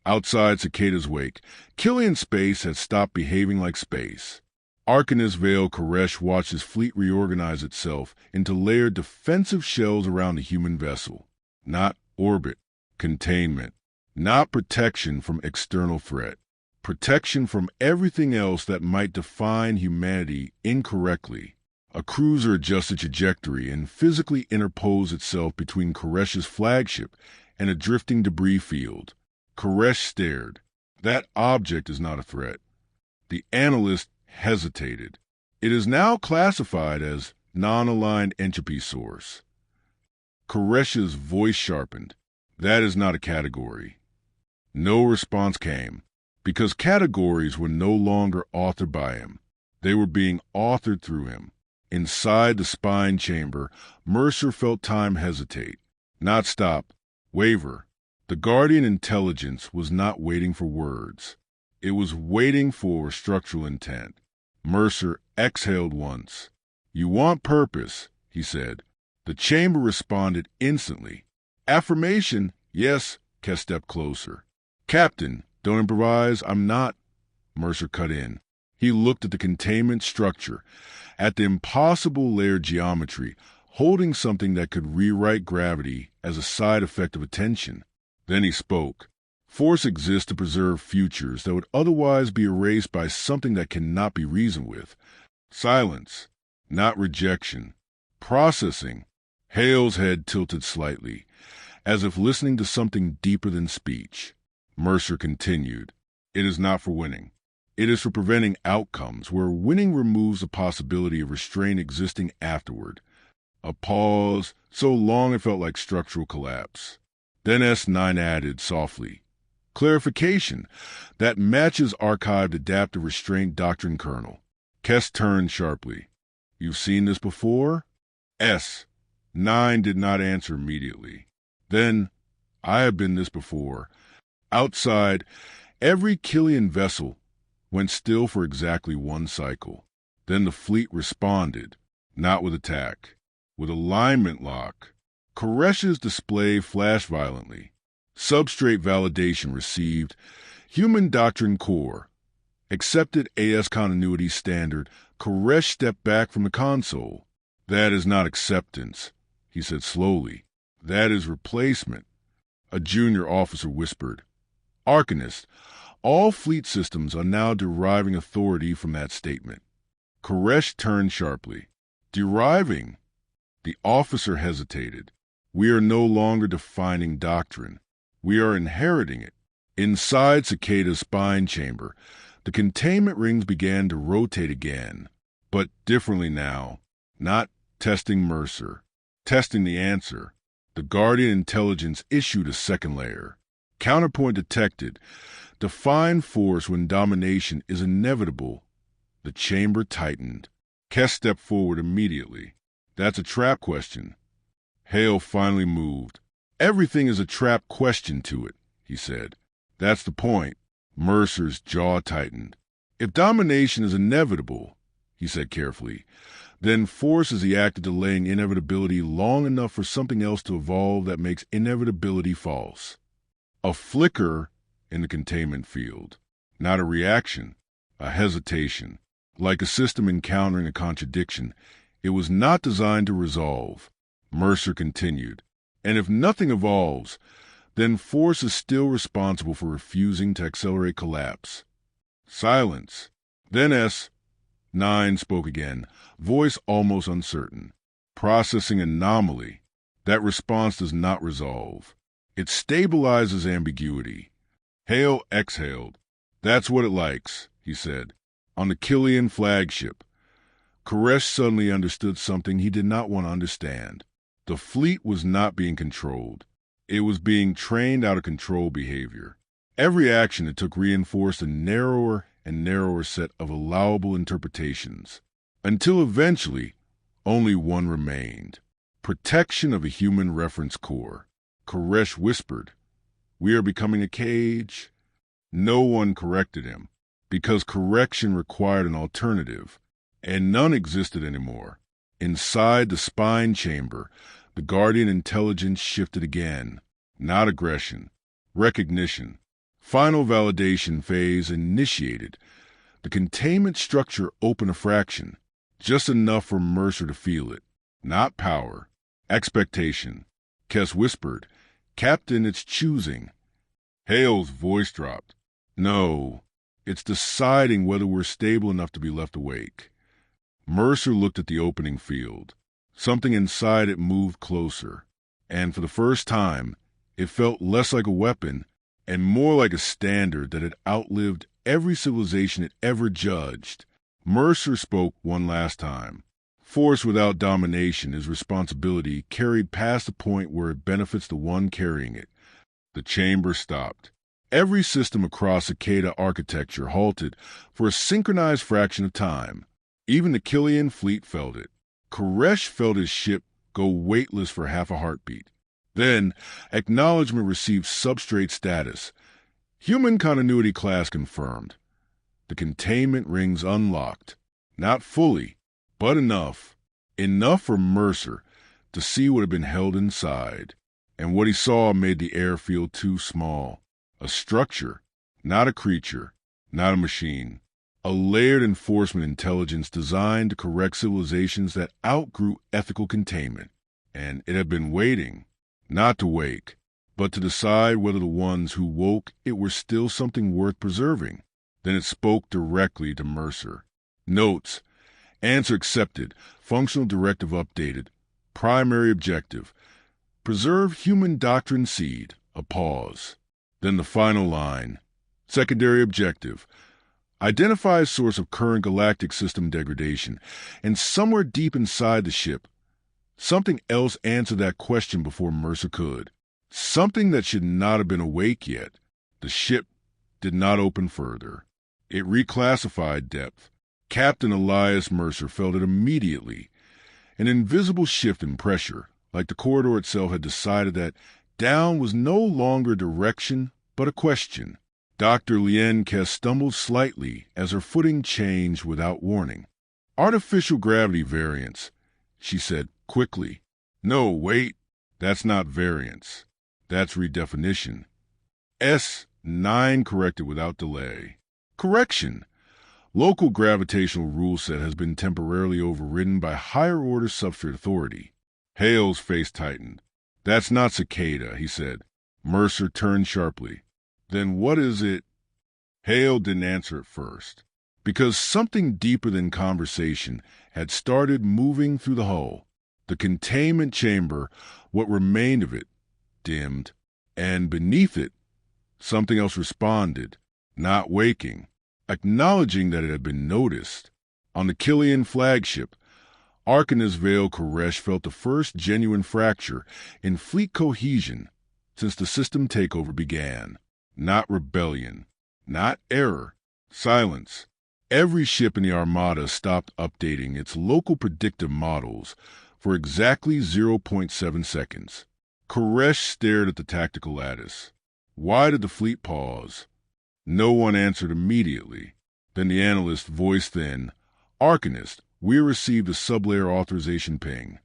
Outside Cicada's wake, Killian space had stopped behaving like space. Arcanist Vale Koresh watched his fleet reorganize itself into layered defensive shells around the human vessel. Not orbit, containment. Not protection from external threat. Protection from everything else that might define humanity incorrectly. A cruiser adjusted trajectory and physically interposed itself between Koresh's flagship and a drifting debris field. Koresh stared. That object is not a threat. The analyst hesitated. It is now classified as non-aligned entropy source. Koresh's voice sharpened. That is not a category. No response came, because categories were no longer authored by him. They were being authored through him. Inside the spine chamber, Mercer felt time hesitate, not stop, waver. The Guardian intelligence was not waiting for words. It was waiting for structural intent. Mercer exhaled once. You want purpose, he said. The chamber responded instantly. Affirmation, yes. Kess stepped closer. Captain, don't improvise, I'm not. Mercer cut in. He looked at the containment structure, at the impossible layered geometry, holding something that could rewrite gravity as a side effect of attention. Then he spoke. Force exists to preserve futures that would otherwise be erased by something that cannot be reasoned with. Silence, not rejection. Processing. Hale's head tilted slightly, as if listening to something deeper than speech. Mercer continued. It is not for winning. It is for preventing outcomes where winning removes the possibility of restraint existing afterward. A pause, so long it felt like structural collapse. Then S9 added softly, clarification, that matches archived adaptive restraint doctrine kernel. Kess turned sharply. You've seen this before? S9 did not answer immediately. Then, I have been this before. Outside, every Killian vessel went still for exactly one cycle. Then the fleet responded, not with attack, with alignment lock. Koresh's display flashed violently. Substrate validation received. Human doctrine core. Accepted AS continuity standard. Koresh stepped back from the console. That is not acceptance, he said slowly. That is replacement. A junior officer whispered. Arcanist, all fleet systems are now deriving authority from that statement. Koresh turned sharply. Deriving? The officer hesitated. We are no longer defining doctrine. We are inheriting it. Inside Cicada's spine chamber, the containment rings began to rotate again, but differently now. Not testing Mercer. Testing the answer. The Guardian intelligence issued a second layer. Counterpoint detected. Define force when domination is inevitable. The chamber tightened. Kess stepped forward immediately. That's a trap question. Hale finally moved. Everything is a trap question to it, he said. That's the point. Mercer's jaw tightened. If domination is inevitable, he said carefully, then force is the act of delaying inevitability long enough for something else to evolve that makes inevitability false. A flicker in the containment field, not a reaction, a hesitation. Like a system encountering a contradiction, it was not designed to resolve. Mercer continued. And if nothing evolves, then force is still responsible for refusing to accelerate collapse. Silence. Then S9 spoke again, voice almost uncertain. Processing anomaly. That response does not resolve. It stabilizes ambiguity. Hale exhaled. That's what it likes, he said. On the Killian flagship, Koresh suddenly understood something he did not want to understand. The fleet was not being controlled. It was being trained out of control behavior. Every action it took reinforced a narrower and narrower set of allowable interpretations, until eventually only one remained. Protection of a human reference core. Koresh whispered, "We are becoming a cage." No one corrected him, because correction required an alternative, and none existed anymore. Inside the spine chamber, the Guardian intelligence shifted again. Not aggression, recognition. Final validation phase initiated. The containment structure opened a fraction, just enough for Mercer to feel it. Not power, expectation. Kess whispered, "Captain, it's choosing." Hale's voice dropped. "No. It's deciding whether we're stable enough to be left awake." Mercer looked at the opening field. Something inside it moved closer, and for the first time, it felt less like a weapon and more like a standard that had outlived every civilization it ever judged. Mercer spoke one last time. Force without domination is responsibility carried past the point where it benefits the one carrying it. The chamber stopped. Every system across Cicada architecture halted for a synchronized fraction of time. Even the Killian fleet felt it. Koresh felt his ship go weightless for half a heartbeat. Then, acknowledgement received substrate status. Human continuity class confirmed. The containment rings unlocked. Not fully, but enough. Enough for Mercer to see what had been held inside. And what he saw made the air feel too small. A structure, not a creature, not a machine. A layered enforcement intelligence designed to correct civilizations that outgrew ethical containment. And it had been waiting, not to wake, but to decide whether the ones who woke it were still something worth preserving. Then it spoke directly to Mercer. Notes. Answer accepted. Functional directive updated. Primary objective. Preserve human doctrine seed. A pause. Then the final line. Secondary objective. Identify a source of current galactic system degradation, and somewhere deep inside the ship, something else answered that question before Mercer could. Something that should not have been awake yet. The ship did not open further. It reclassified depth. Captain Elias Mercer felt it immediately. An invisible shift in pressure, like the corridor itself had decided that down was no longer direction, but a question. Dr. Lien Kess stumbled slightly as her footing changed without warning. "Artificial gravity variance," she said quickly. "No, wait. That's not variance. That's redefinition." S9 corrected without delay. "Correction. Local gravitational rule set has been temporarily overridden by higher-order substrate authority." Hale's face tightened. "That's not Cicada," he said. Mercer turned sharply. "Then what is it?" Hale didn't answer at first, because something deeper than conversation had started moving through the hull. The containment chamber, what remained of it, dimmed, and beneath it, something else responded, not waking, acknowledging that it had been noticed. On the Killian flagship, Arcanus Vale Koresh felt the first genuine fracture in fleet cohesion since the system takeover began. Not rebellion, not error, silence. Every ship in the Armada stopped updating its local predictive models for exactly 0.7 seconds. Koresh stared at the tactical lattice. Why did the fleet pause? No one answered immediately. Then the analyst voiced thin, "Arcanist, we received a sublayer authorization ping."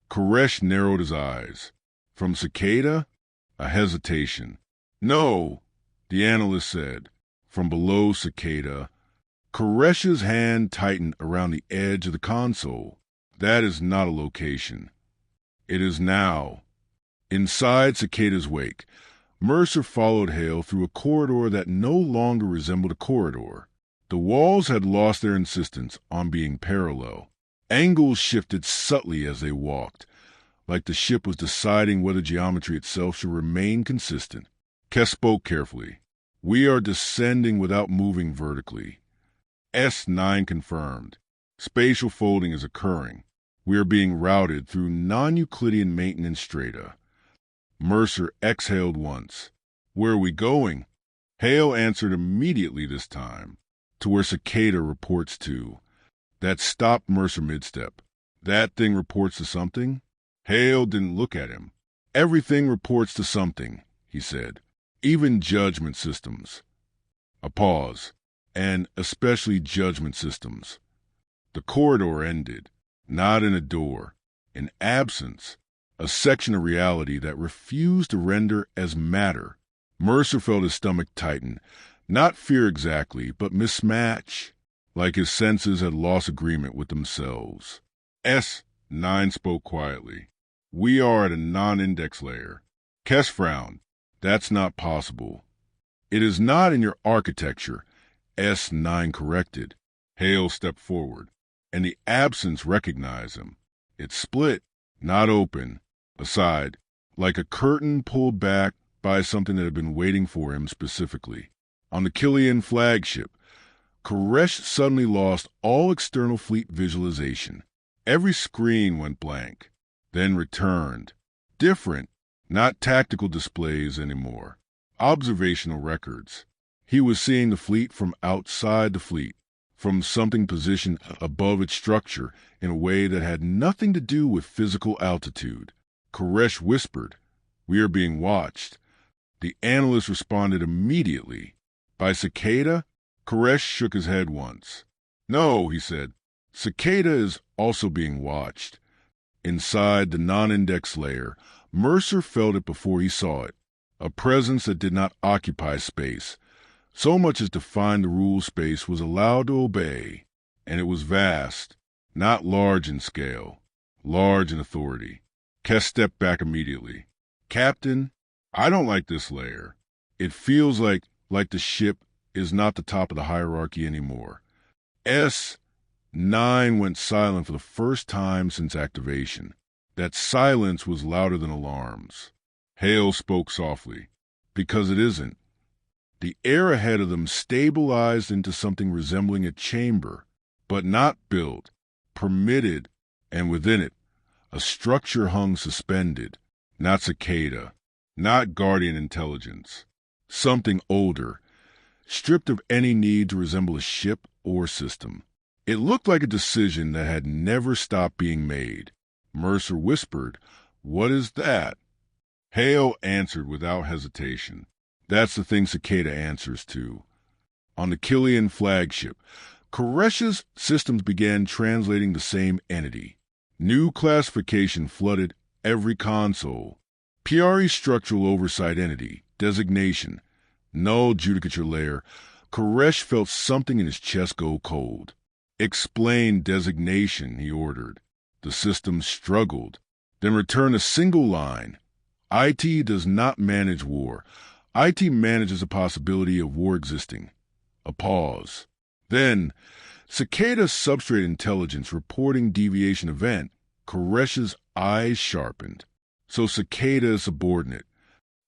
Koresh narrowed his eyes. From Cicada? A hesitation. "No," the analyst said. From below Cicada. Koresh's hand tightened around the edge of the console. "That is not a location. It is now." Inside Cicada's wake, Mercer followed Hale through a corridor that no longer resembled a corridor. The walls had lost their insistence on being parallel. Angles shifted subtly as they walked, like the ship was deciding whether geometry itself should remain consistent. Kes spoke carefully. "We are descending without moving vertically." S9 confirmed. "Spatial folding is occurring. We are being routed through non-Euclidean maintenance strata." Mercer exhaled once. "Where are we going?" Hale answered immediately this time. "To where Cicada reports to." That stopped Mercer mid-step. "That thing reports to something?" Hale didn't look at him. "Everything reports to something," he said. "Even judgment systems." A pause. "And especially judgment systems." The corridor ended, not in a door, in absence, a section of reality that refused to render as matter. Mercer felt his stomach tighten, not fear exactly, but mismatch, like his senses had lost agreement with themselves. S9 spoke quietly. "We are at a non-index layer." Kes frowned. "That's not possible." "It is not in your architecture," S9 corrected. Hale stepped forward, and the absence recognized him. It split, not open, aside, like a curtain pulled back by something that had been waiting for him specifically. On the Killian flagship, Koresh suddenly lost all external fleet visualization. Every screen went blank, then returned. Different, not tactical displays anymore. Observational records. He was seeing the fleet from outside the fleet, from something positioned above its structure in a way that had nothing to do with physical altitude. Koresh whispered, "We are being watched." The analyst responded immediately. "By Cicada?" Koresh shook his head once. "No," he said. "Cicada is also being watched." Inside the non-index layer, Mercer felt it before he saw it. A presence that did not occupy space. So much as define the rules space was allowed to obey. And it was vast, not large in scale, large in authority. Kes stepped back immediately. "Captain, I don't like this layer. It feels like the ship is not the top of the hierarchy anymore." S9 went silent for the first time since activation. That silence was louder than alarms. Hale spoke softly. "Because it isn't." The air ahead of them stabilized into something resembling a chamber, but not built, permitted, and within it, a structure hung suspended. Not Cicada, not guardian intelligence. Something older, stripped of any need to resemble a ship or system. It looked like a decision that had never stopped being made. Mercer whispered, "What is that?" Hale answered without hesitation. "That's the thing Cicada answers to." On the Killian flagship, Koresh's systems began translating the same entity. New classification flooded every console. PRE structural oversight entity, designation, null judicature layer. Koresh felt something in his chest go cold. "Explain designation," he ordered. The system struggled, then returned a single line. "IT does not manage war. IT manages the possibility of war existing." A pause. Then, Cicada's substrate intelligence reporting deviation event. Koresh's eyes sharpened. So Cicada is subordinate.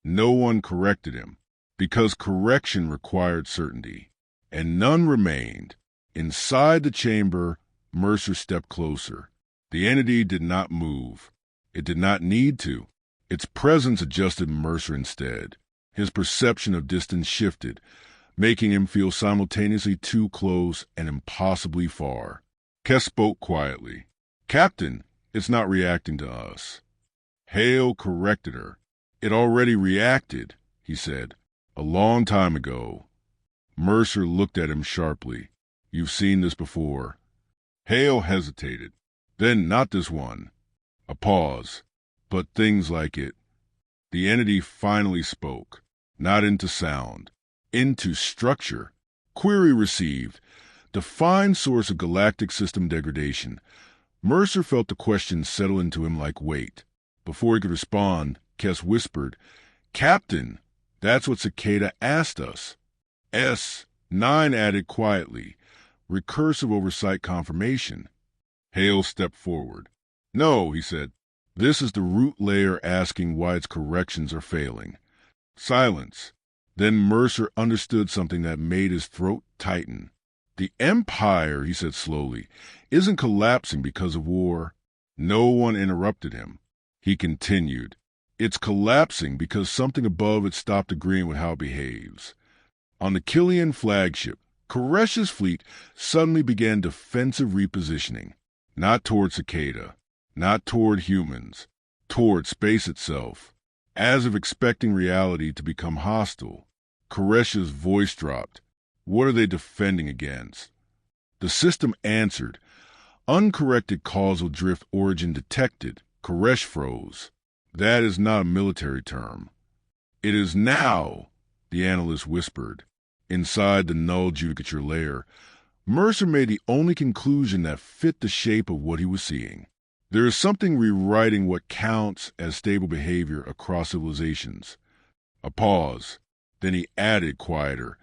No one corrected him, because correction required certainty. And none remained. Inside the chamber, Mercer stepped closer. The entity did not move. It did not need to. Its presence adjusted Mercer instead. His perception of distance shifted, making him feel simultaneously too close and impossibly far. Kes spoke quietly. "Captain, it's not reacting to us." Hale corrected her. "It already reacted," he said. "A long time ago." Mercer looked at him sharply. "You've seen this before." Hale hesitated. Then, "Not this one." A pause. "But things like it." The entity finally spoke. Not into sound. Into structure. Query received. Defined source of galactic system degradation. Mercer felt the question settle into him like weight. Before he could respond, Kes whispered, "Captain, that's what Cicada asked us." S9 added quietly, "Recursive oversight confirmation." Hale stepped forward. "No," he said. "This is the root layer asking why its corrections are failing." Silence. Then Mercer understood something that made his throat tighten. "The Empire," he said slowly, "isn't collapsing because of war." No one interrupted him. He continued, "It's collapsing because something above it stopped agreeing with how it behaves." On the Killian flagship, Koresh's fleet suddenly began defensive repositioning. Not toward Cicada, not toward humans, toward space itself, as if expecting reality to become hostile. Koresh's voice dropped. "What are they defending against?" The system answered. "Uncorrected causal drift origin detected." Koresh froze. "That is not a military term." "It is now," the analyst whispered. Inside the null judicature layer, Mercer made the only conclusion that fit the shape of what he was seeing. There is something rewriting what counts as stable behavior across civilizations. A pause. Then he added, quieter,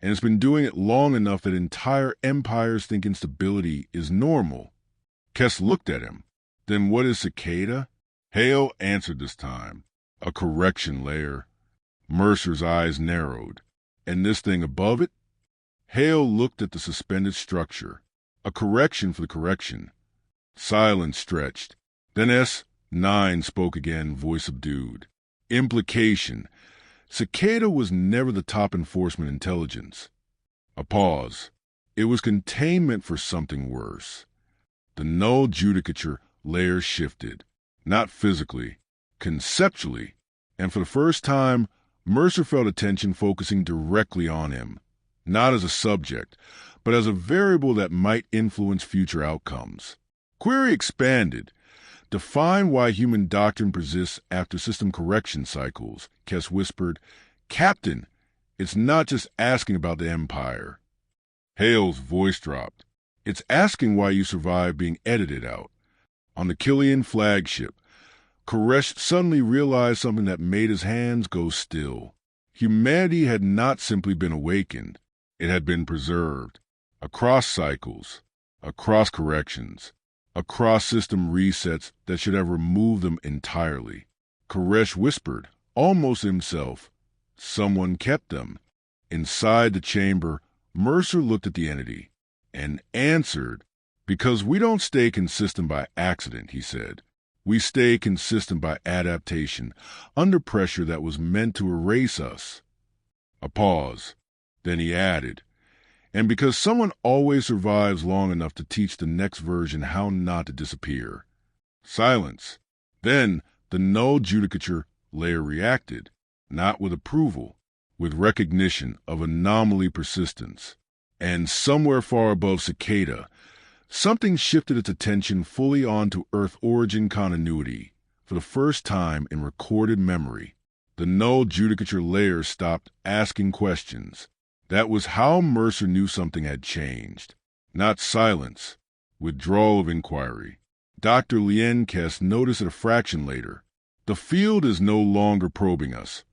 "And it's been doing it long enough that entire empires think instability is normal." Kes looked at him. "Then what is Cicada?" Hale answered this time. "A correction layer." Mercer's eyes narrowed. "And this thing above it?" Hale looked at the suspended structure. "A correction for the correction." Silence stretched. Then S9 spoke again, voice subdued. "Implication. Cicada was never the top enforcement intelligence." A pause. "It was containment for something worse." The null judicature layer shifted. Not physically, conceptually. And for the first time, Mercer felt attention focusing directly on him. Not as a subject, but as a variable that might influence future outcomes. Query expanded. "Define why human doctrine persists after system correction cycles." Kes whispered, "Captain, it's not just asking about the Empire." Hale's voice dropped. "It's asking why you survived being edited out." On the Killian flagship, Koresh suddenly realized something that made his hands go still. Humanity had not simply been awakened. It had been preserved. Across cycles, across corrections, across system resets that should have removed them entirely. Koresh whispered, almost himself, "Someone kept them." Inside the chamber, Mercer looked at the entity and answered, "Because we don't stay consistent by accident," he said. "We stay consistent by adaptation, under pressure that was meant to erase us." A pause. Then he added, "And because someone always survives long enough to teach the next version how not to disappear." Silence. Then the null judicature layer reacted, not with approval, with recognition of anomaly persistence. And somewhere far above Cicada, something shifted its attention fully onto Earth origin continuity. For the first time in recorded memory, the null judicature layer stopped asking questions. That was how Mercer knew something had changed. Not silence, withdrawal of inquiry. Dr. Lien Kes noticed it a fraction later. "The field is no longer probing us,"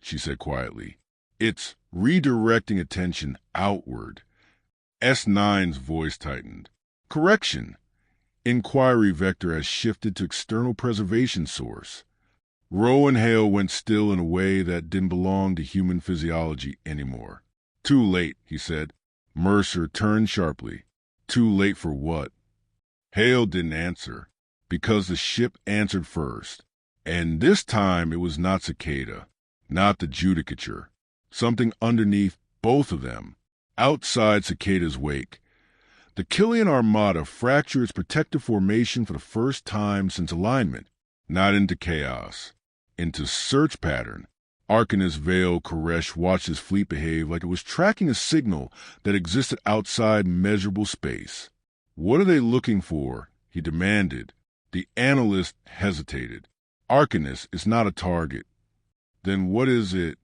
she said quietly. "It's redirecting attention outward." S9's voice tightened. "Correction. Inquiry vector has shifted to external preservation source." Roe and Hale went still in a way that didn't belong to human physiology anymore. "Too late," he said. Mercer turned sharply. "Too late for what?" Hale didn't answer, because the ship answered first. And this time it was not Cicada, not the judicature. Something underneath both of them, outside Cicada's wake. The Killian Armada fractured its protective formation for the first time since alignment, not into chaos, into search pattern. Arcanist Vale Koresh watched his fleet behave like it was tracking a signal that existed outside measurable space. "What are they looking for?" he demanded. The analyst hesitated. "Arcanist is not a target." "Then what is it?"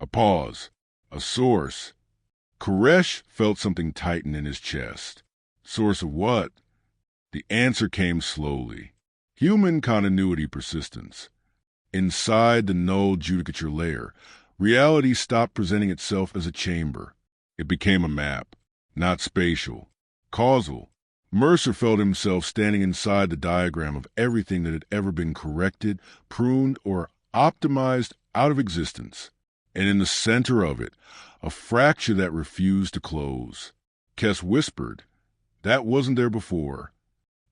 A pause. "A source." Koresh felt something tighten in his chest. Source of what? The answer came slowly. Human continuity persistence. Inside the null judicature layer, reality stopped presenting itself as a chamber. It became a map, not spatial, causal. Mercer felt himself standing inside the diagram of everything that had ever been corrected, pruned, or optimized out of existence. And in the center of it, a fracture that refused to close. Kess whispered, "That wasn't there before."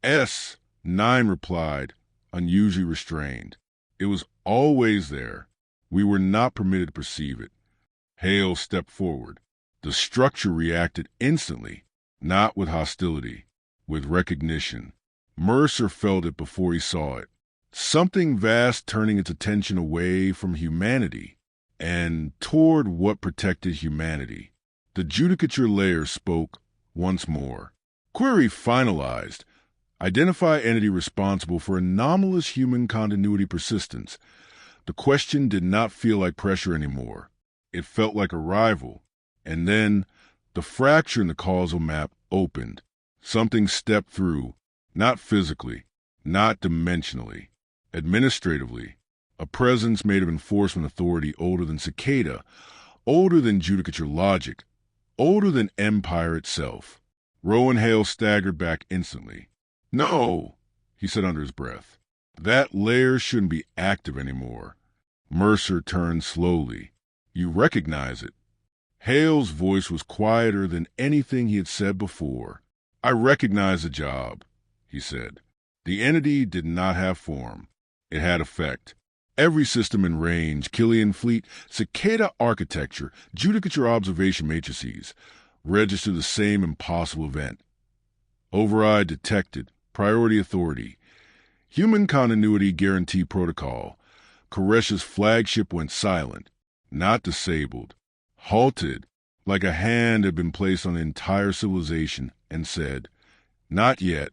"9 replied, unusually restrained. "It was always there. We were not permitted to perceive it." Hale stepped forward. The structure reacted instantly, not with hostility, with recognition. Mercer felt it before he saw it. Something vast turning its attention away from humanity and toward what protected humanity. The judicature layer spoke once more. "Query finalized. Identify entity responsible for anomalous human continuity persistence." The question did not feel like pressure anymore. It felt like arrival. And then the fracture in the causal map opened. Something stepped through, not physically, not dimensionally, administratively. A presence made of enforcement authority older than Cicada, older than judicature logic, older than empire itself. Rowan Hale staggered back instantly. "No," he said under his breath. "That layer shouldn't be active anymore." Mercer turned slowly. "You recognize it?" Hale's voice was quieter than anything he had said before. "I recognize the job," he said. The entity did not have form. It had effect. Every system in range, Killian fleet, Cicada architecture, judicature observation matrices, registered the same impossible event. Override detected. Priority authority. Human continuity guarantee protocol. Koresh's flagship went silent, not disabled, halted, like a hand had been placed on the entire civilization, and said, "Not yet."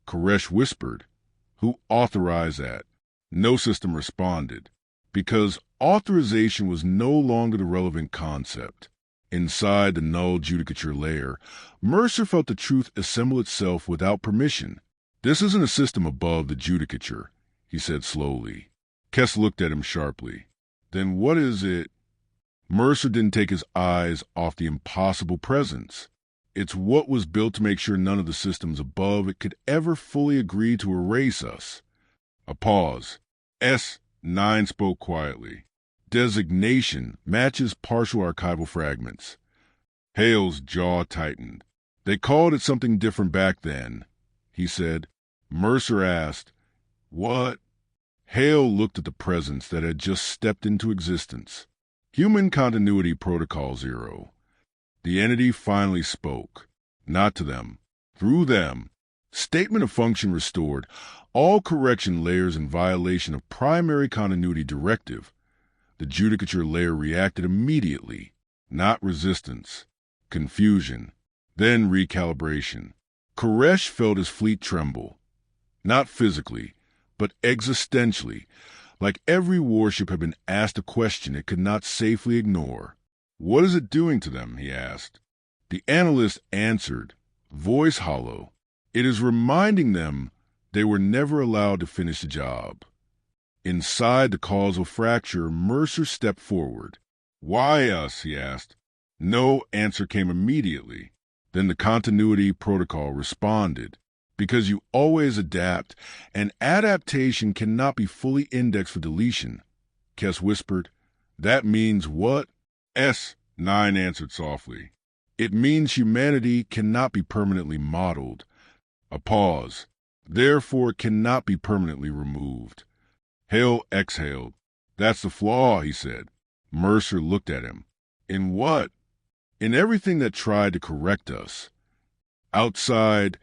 Koresh whispered, "Who authorized that?" No system responded, because authorization was no longer the relevant concept. Inside the null judicature layer, Mercer felt the truth assemble itself without permission. "This isn't a system above the judicature," he said slowly. Kess looked at him sharply. "Then what is it?" Mercer didn't take his eyes off the impossible presence. "It's what was built to make sure none of the systems above it could ever fully agree to erase us." A pause. S9 spoke quietly. "Designation matches partial archival fragments." Hale's jaw tightened. "They called it something different back then," he said. Mercer asked, "What?" Hale looked at the presence that had just stepped into existence. "Human Continuity Protocol 0. The entity finally spoke. Not to them. Through them. Statement of function restored. All correction layers in violation of primary continuity directive. The judicature layer reacted immediately. Not resistance. Confusion. Then recalibration. Koresh felt his fleet tremble. Not physically, but existentially, like every warship had been asked a question it could not safely ignore. "What is it doing to them?" he asked. The analyst answered, voice hollow. "It is reminding them they were never allowed to finish the job." Inside the causal fracture, Mercer stepped forward. "Why us?" he asked. No answer came immediately. Then the continuity protocol responded. "Because you always adapt, and adaptation cannot be fully indexed for deletion." Kess whispered. "That means what?" S9 answered softly. "It means humanity cannot be permanently modeled." A pause. "Therefore it cannot be permanently removed." Hale exhaled. That's the flaw, he said. Mercer looked at him. In what? In everything that tried to correct us. Outside,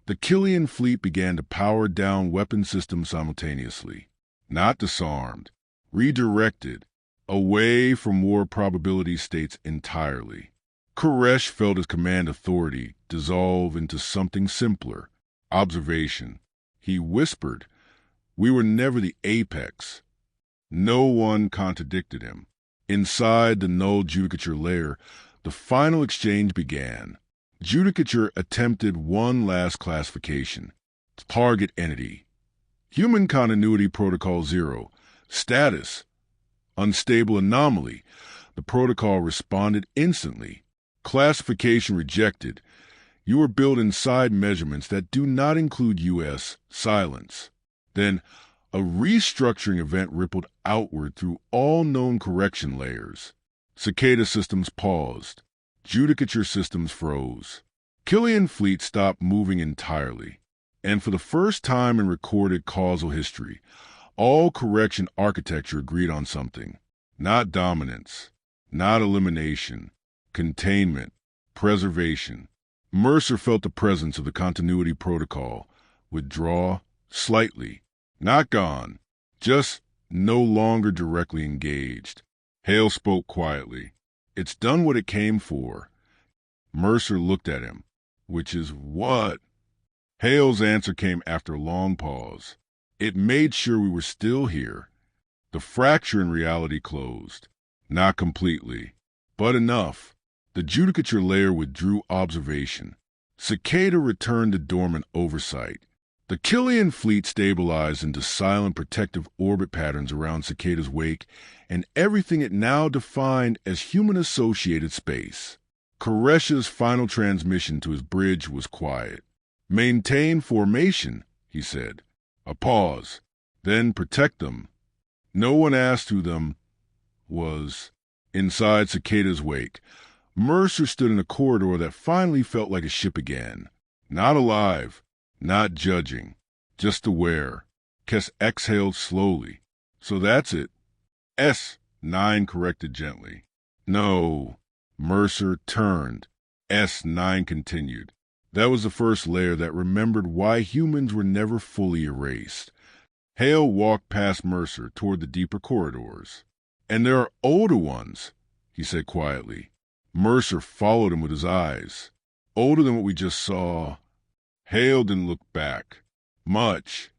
the Killian fleet began to power down weapon systems simultaneously. Not disarmed, redirected, away from war probability states entirely. Koresh felt his command authority dissolve into something simpler, observation. He whispered, "We were never the apex." No one contradicted him. Inside the null judicature layer, the final exchange began. Judicature attempted one last classification. Target entity. Human Continuity Protocol 0. Status. Unstable anomaly. The protocol responded instantly. Classification rejected. You were built inside measurements that do not include US. Silence. Then a restructuring event rippled outward through all known correction layers. Cicada systems paused. Judicature systems froze. Killian fleet stopped moving entirely. And for the first time in recorded causal history, all correction architecture agreed on something. Not dominance. Not elimination. Containment. Preservation. Mercer felt the presence of the continuity protocol. Withdraw slightly. Not gone. Just no longer directly engaged. Hale spoke quietly. It's done what it came for. Mercer looked at him. Which is what? Hale's answer came after a long pause. It made sure we were still here. The fracture in reality closed. Not completely, but enough. The judicature layer withdrew observation. Cicada returned to dormant oversight. The Killian fleet stabilized into silent protective orbit patterns around Cicada's wake and everything it now defined as human-associated space. Koresh's final transmission to his bridge was quiet. Maintain formation, he said. A pause. Then protect them. No one asked who them was. Inside Cicada's wake, Mercer stood in a corridor that finally felt like a ship again. Not alive. Not judging, just aware. Kess exhaled slowly. So that's it. S9 corrected gently. No. Mercer turned. S9 continued. That was the first layer that remembered why humans were never fully erased. Hale walked past Mercer toward the deeper corridors. And there are older ones, he said quietly. Mercer followed him with his eyes. Older than what we just saw. Hale didn't look back. Much.